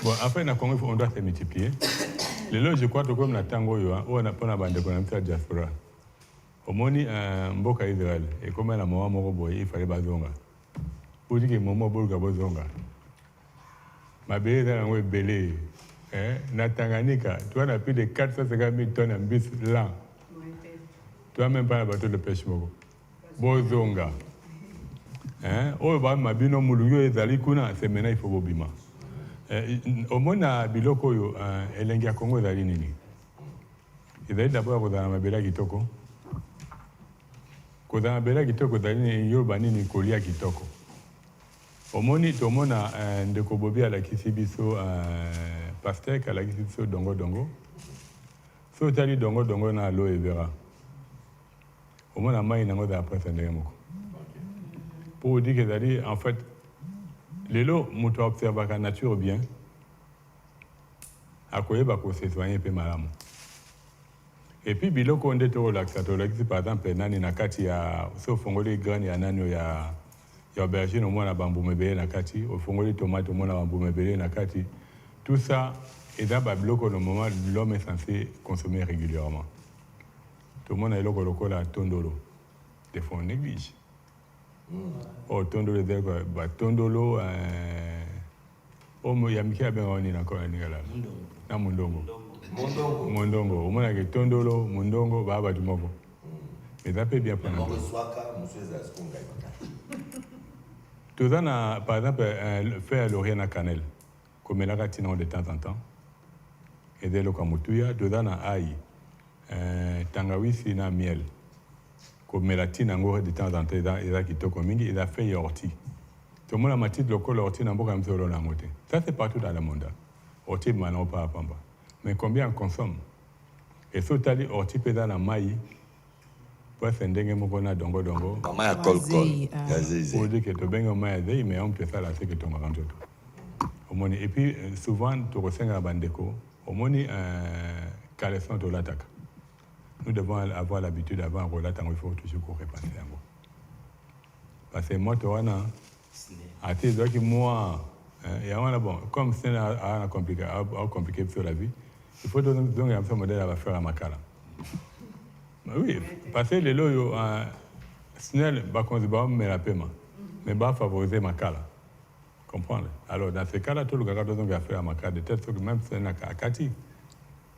Bon, après, on doit se multiplier. Les je crois que comme la tango, on a pas la bande de la diaspora. Au moni, Mboka Israël, et comme la maman Moroboy, il fallait bazonga. Pour dire que maman Bolga bazonga. Ma belle est dans le belé. Na Tanganyika, tu as plus de 450 000 tonnes en bis lent. Toi même pas un bateau de pêche moko. Bozonga. Hein? Oh ba mabino muluyo ezali kuna c'est maintenant il faut bobima. Au moins biloko yo elengi ya Congo ezali nini? Ezali d'abord kozala mabela kitoko. Kozala mabela kitoko ezali nini yo banini kolia kitoko. Omoni tomona ndeko bobi alakisi biso pastèque alakisi biso dongo. So tali dongo na aloe vera. Omona mai nango za après ndenge moko. Pour dire que c'est en fait lelo mutu observe la nature bien. Akoyeba ko se soigner pe malamu. Et puis biloko onde to relaxateur par exemple nani na kati ya so fongoli graine ya nani ya aubergine au moins na bambu mebele na kati, au fongoli tomate au moins na bambu mebele na kati. Tout ça est dans biloko le moment l'homme est censé consommer régulièrement. Tout le monde a eloko lokola tondolo. Des fois on néglige. Oh tondolo de quoi ba tondolo omo ya mikia ben oni na ko ni kala. Na mundongo. Mondongo, on a que tondolo, mondongo, baba du moko. Mais ça peut bien prendre. Tout ça, par exemple, faire l'orient à cannelle, comme la ratine de temps en temps. Et dès le kamutuya, tout ça, aïe, tangawisi na miel. Comme la tine en de temps en temps, il a quitté comme il a fait orti. Tout le monde a mati de local orti n'a pas comme ça. Ça, c'est partout dans le monde. Orti, maintenant, pas à Pamba. Mais combien on consomme? Et si tu as dit orti dans la maille, pour faire un mokona dongo. Maman a col. Pour dire que tu as un maille, mais on peut faire la sécurité que tu as rendu. Et puis souvent, tu ressens à bandeko, au moins caleçon de l'attaque. Nous devons avoir l'habitude d'avoir un relate, il faut toujours qu'on repasse. Parce que moi, tu as à tes doigts qui moi, bon, comme c'est compliqué sur la vie. Il faut donc un modèle à faire à Makala. Oui, parce que les loyaux, Snell, mais la paiement, mais va favoriser Makala. Comprendre? Alors, dans ce cas-là, tout le gars doit faire à Makala, de telle sorte que même si c'est à Kati,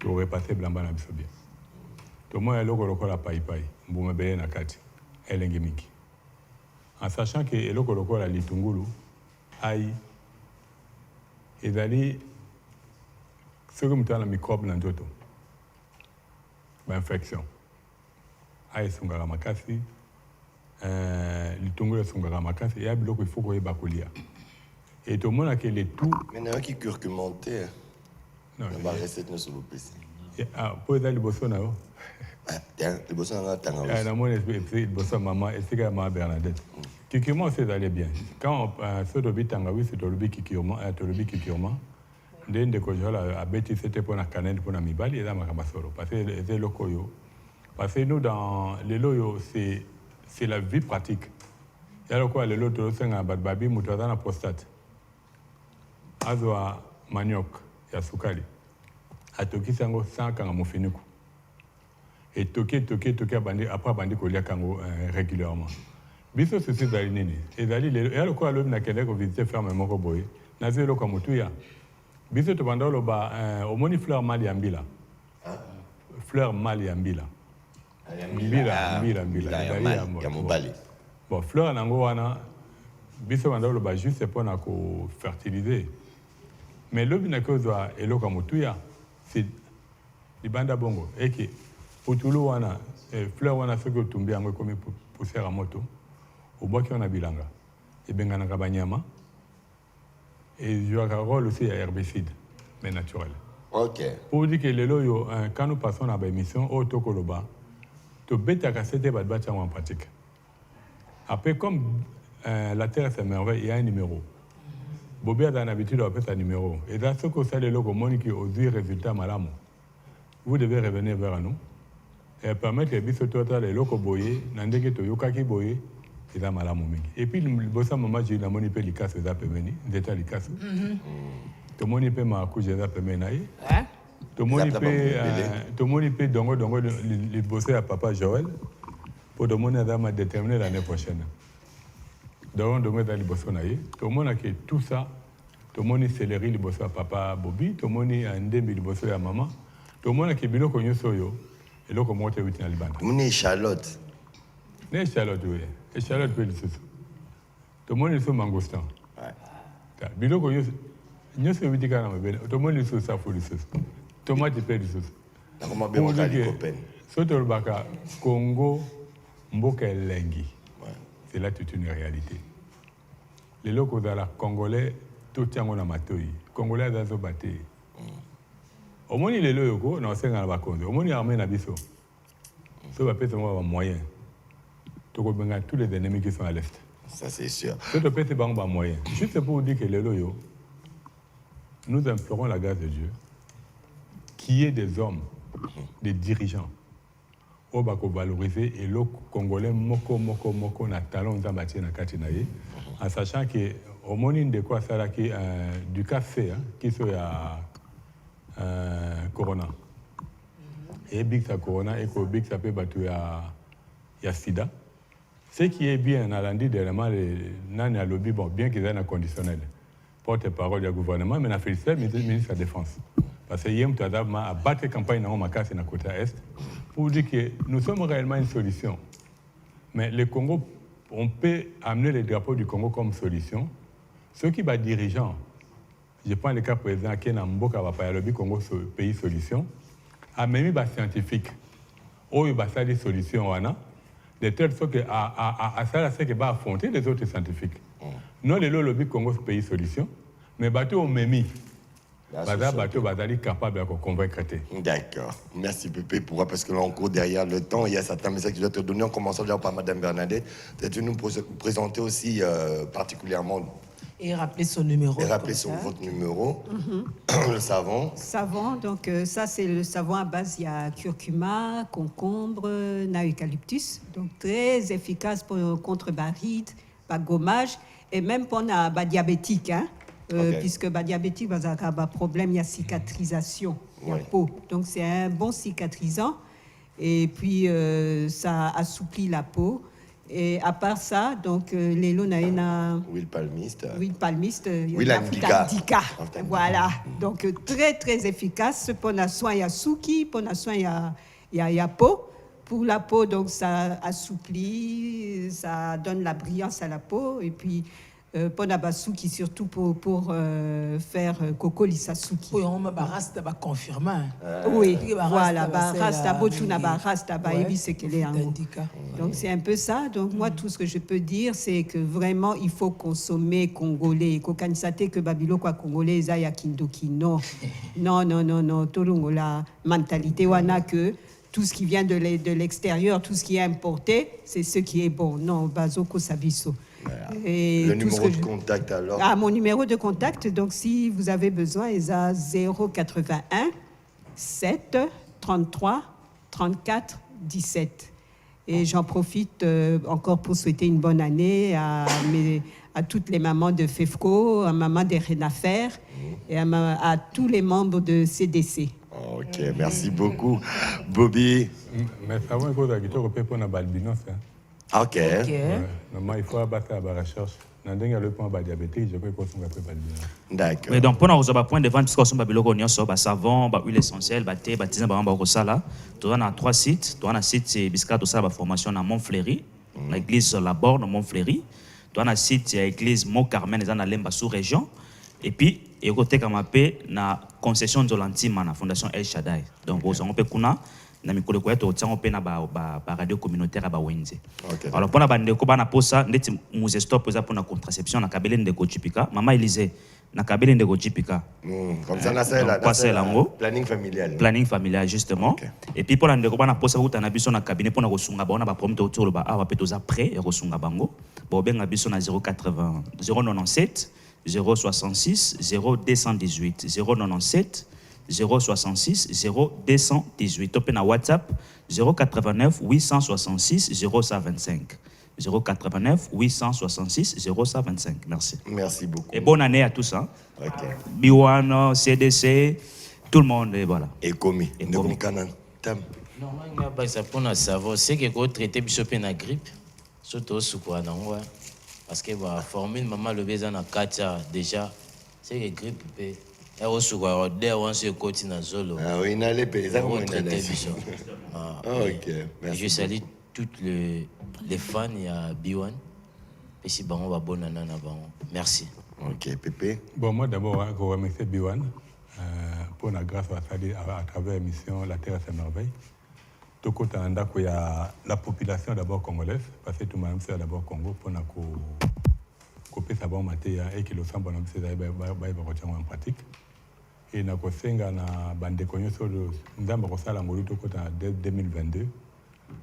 tu aurais passé Blamba na biso bien. Tout le monde est loco la paille, Mbouma Beye na Kati, Elengimiki. En sachant que le loco la Litungulu, aïe, ils allaient. Ce que nous avons les microbes dans le dos, l'infection. Aïe, sungara makasi, l'itongole sungara makasi, et il faut qu'on ait bakolia. Et tout le monde a que les tout. Mais il y a un qui curcumenté. Non, la recette ne se vous plaît. Ah, pour les bossos, non? Tiens, les bossos, on a tanga. Ah, non, moi, les bossos, maman, et c'est que ma Bernadette. Kikirement, c'est d'aller bien. Quand on se doit tanga, oui, c'est le lobby kikirement. Ndende kojola abeti c'était pour la canette pour la mibali et là makabasoro parce que les locaux parce que nous dans les loyaux c'est la vie pratique. Il y a le quoi les lotos c'est un badbabi mutazana prostate azwa manioc ya sukali atoki sango sans kanga mofiniku et toke bandi après bandi kolia kango régulièrement biso c'est ça nini et dali il y a le quoi l'homme na kende ko visiter ferme moko boy na zelo kwa mutuya biso to bandolo ba omoni fleur mal ya mbila. Fleur mal ya mbila. Mbila. Ya mobali. Bon, fleur nango wana biso bandolo ba juste pour na ko fertiliser. Mais lobi na ko zo eloko mutuya c'est libanda bongo eke utulu wana fleur wana soko tumbi yango comme poussière à moto. Oboki on a bilanga. E bengana ka banyama. Et il joue un rôle aussi à herbicide, mais naturel. Ok. Pour dire que les loyaux, quand nous passons à l'émission, au Tokoloba, tu bêtes à casser en pratique. Après, comme la Terre c'est merveille, il y a un numéro. Bobby a l'habitude d'appeler un numéro. Et dans ce que c'est les locaux qui ont eu résultat malamou, vous devez revenir vers nous et permettre que les total les locaux boyés, n'andégué to yokaki boyé. Et puis, le bossa maman, j'ai eu la monnaie licasse, les apemeni, des états licasse. Tout le monde peut m'accoucher des apemeni. Tout le monde peut dongo, les bosser à papa Joël pour demander à ma déterminer l'année prochaine. Donc, on dans les bossons. Tout le monde a que tout ça. Tout le monde est céleri, les bossons à papa Bobby. Tout le monde a un demi, les bossons à maman. Tout le monde a que bilo connu soyo. Et là, comment tu es libanda? Mon échalote. Échalote, oui. Échalote, peut être tout le monde est sur mangostan. Ouais. Biloko, nous sommes vite quand même. Tout le monde est sur ça pour les sauces. Tomate, peut être sauce. Comment bien on a les copains? Surtout le Baka, Congo, Mboka Lengi. C'est là toute une réalité. Les locaux dans la Congolais, tout tient en amatoi. Congolais dans le bâti. Au moins, il est là, non, c'est dans la Congo. Au moins, il y a un abisso. Ça va peut-être avoir un moyen. Tous les ennemis qui sont à l'est. Ça, c'est sûr. Ça peut être un moyen. Juste pour vous dire que les loyaux, nous implorons la grâce de Dieu, qui est des hommes, des dirigeants, au bako valoriser et le Congolais moko na talon za matière na katinaye, en sachant que au monde de quoi ça là qui du café qui soit Corona et big ça Corona et ko big ça peut battre ya sida. Ce qui est bien à l'andi dernièrement nani a lobby bon bien qu'ils aient un conditionnel porte-parole du gouvernement mais na félicité ministre de la défense. Parce que hier, tu as battu la campagne dans ma casse dans la côte est pour dire que nous sommes réellement une solution. Mais le Congo, on peut amener les drapeaux du Congo comme solution. Ceux qui sont dirigeants, je prends le cas président qui est dans Mboka, le Congo, pays solution, a même des scientifiques. Où il y a des solutions, de telle sorte que ça, c'est qu'il va affronter les autres scientifiques. Non, le Congo, pays solution, mais bateau on même capable de convaincre. D'accord. Merci Pépé. Pourquoi? Parce que là, on court derrière le temps. Il y a certains messages que je dois te donner. En commençant déjà par Madame Bernadette. Peut-être nous présenter aussi particulièrement. Et rappeler son numéro. Et rappeler votre numéro. Le savon. Savon, donc ça c'est le savon à base, il y a curcuma, concombre, eucalyptus. Donc très efficace contre barite, gommage et même pour les diabétiques. Puisque diabétique, il y a un problème, il y a cicatrisation, il y a peau. Donc c'est un bon cicatrisant et puis ça assouplit la peau. Et à part ça, donc les lots huile palmiste. Huile palmiste. Huile indica. Voilà. Donc très très efficace. Pour la soin, il y a souki. Pour la soin, il y a peau. Pour la peau, donc ça assouplit, ça donne la brillance à la peau. Et puis Ponabasuki, surtout pour faire Coco Lissasuki. Oui, on m'a barrasta ba confirmé. Oui, voilà, barrasta botuna barrasta ba ebi sekele yango. Donc c'est un peu ça. Donc moi tout ce que je peux dire c'est que vraiment il faut consommer congolais. Kokanisate que babilo kwa congolais za ya kindoki non. Non, tolongo la mentalité wana que tout ce qui vient de l'extérieur, tout ce qui est importé, c'est ce qui est bon. Non, bazoko sabiso. Et le numéro de contact alors? Mon numéro de contact, donc si vous avez besoin, il est à 081 7 33 34 17. Et j'en profite encore pour souhaiter une bonne année à toutes les mamans de FEFCO, à maman des Renafer et à tous les membres de CDC. Ok, merci beaucoup. Bobby? Mais ça va, il faut que tu aies balbinos. Ok. Il faut abattre la recherche. Le point diabétique, je peux consommer un peu. D'accord. Mais donc, pour nous, on point de vente, puisqu'on a un savon, huile essentielle, thé, tisane, tu as 3 sites. Tu as un site, c'est Biscat, tu as une formation à Montfleury, l'église La Borne, Montfleury. Tu as un site, c'est l'église Mont-Carmel, dans la sous-région. Et puis, il y a une concession de l'Antima, la fondation El Shaddai. Donc, on peut na mikolo ko yato tsango pe na ba radio communautaire ba wenze. Alors pour na bande ko bana posa ndeti muze stop za pour na contraception na kabele ndeko chipika mama Elise na kabele ndeko chipika. Comme ça na planning familial justement. Et puis pour na ndeko bana posa ko na biso na cabinet pour na ko sunga ba na ba prompte autour ba awa pe toza prêt ya ko sunga bango. Bo benga biso na 080 097 066 0218 097 066 0218. Topé na WhatsApp 089 866 0125. 089 866 0125. Merci. Merci beaucoup. Et bonne année à tous. Hein? Ok. B1, CDC, tout le monde. Et voilà. Et commis. Normalement, ça pour savoir, c'est que vous traitez la grippe, surtout sous quoi parce que la formule maman le besoin na katia déjà, c'est que grippe Et au secours, dès on se continue à Zolo. Ah oui, n'allez pas, ça On va traite Biso. Ok, merci. Je salue toutes les fans, il y a B1. Et si on va bon nana merci. Ok, Pépé. Bon, moi d'abord, je remercie Biwan pour la grâce à travers l'émission La Terre et ses merveilles. Tout côté il y a la population d'abord congolaise, parce que tout le monde c'est d'abord Congo, pour couper sa bonne matière et que le sang bon c'est en pratique. Et na kosenga na bande konyo sur le ndamba ko sala ngolu tout côté en 2022.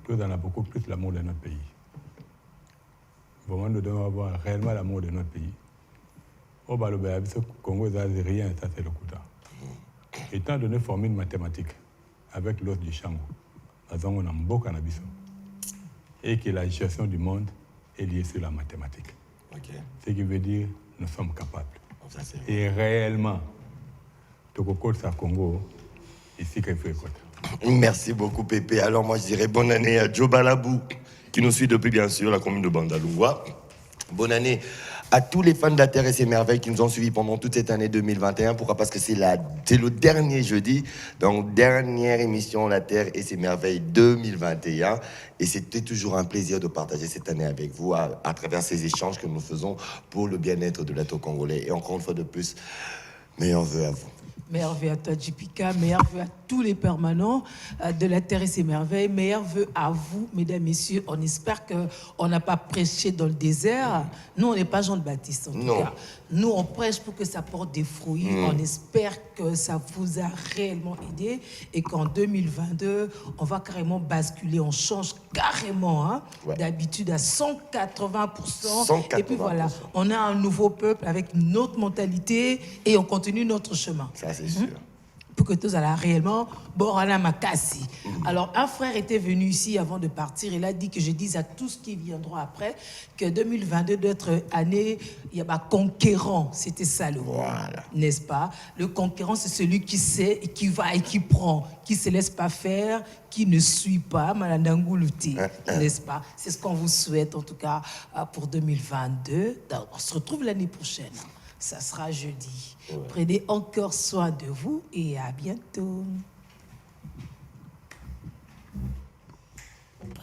Tout en a beaucoup plus l'amour de notre pays. Vraiment, nous devons avoir réellement l'amour de notre pays. Au Congo, rien, ça c'est le Kouta. Étant donné formule mathématique avec l'os du Chango, nous avons un beau cannabis. Et que la gestion du monde est liée sur la mathématique. Okay. Ce qui veut dire que nous sommes capables. Ça, et réellement, tout le Congo, ici qu'il faut écouter. Merci beaucoup, Pépé. Alors, moi, je dirais bonne année à Joe Balabou, qui nous suit depuis, bien sûr, la commune de Bandalungwa. Bonne année à tous les fans de la Terre et ses merveilles qui nous ont suivis pendant toute cette année 2021. Pourquoi? Parce que c'est le dernier jeudi, donc dernière émission La Terre et ses merveilles 2021. Et c'était toujours un plaisir de partager cette année avec vous à travers ces échanges que nous faisons pour le bien-être de l'État congolais. Et encore une fois de plus, meilleurs vœux à vous. Meilleurs vœux à toi, JPK. Meilleurs vœux à tous les permanents de La Terre et ses merveilles. Meilleurs vœux à vous, mesdames, messieurs. On espère qu'on n'a pas prêché dans le désert. Nous, on n'est pas Jean-Baptiste, en tout cas. Nous, on prêche pour que ça porte des fruits. On espère que ça vous a réellement aidé et qu'en 2022, on va carrément basculer. On change carrément d'habitude à 180%. Et puis voilà, on a un nouveau peuple avec une autre mentalité et on continue notre chemin. Ça, c'est sûr. Pour que tous allons réellement Borana Makassi. Alors, un frère était venu ici avant de partir. Il a dit que je dise à tous qui viendront après que 2022 doit être année, il y a conquérant. C'était ça le mot. Voilà. N'est-ce pas? Le conquérant, c'est celui qui sait, et qui va et qui prend, qui ne se laisse pas faire, qui ne suit pas, Malandangoulouti. N'est-ce pas? C'est ce qu'on vous souhaite, en tout cas, pour 2022. Donc, on se retrouve l'année prochaine. Ça sera jeudi. Prenez encore soin de vous et à bientôt.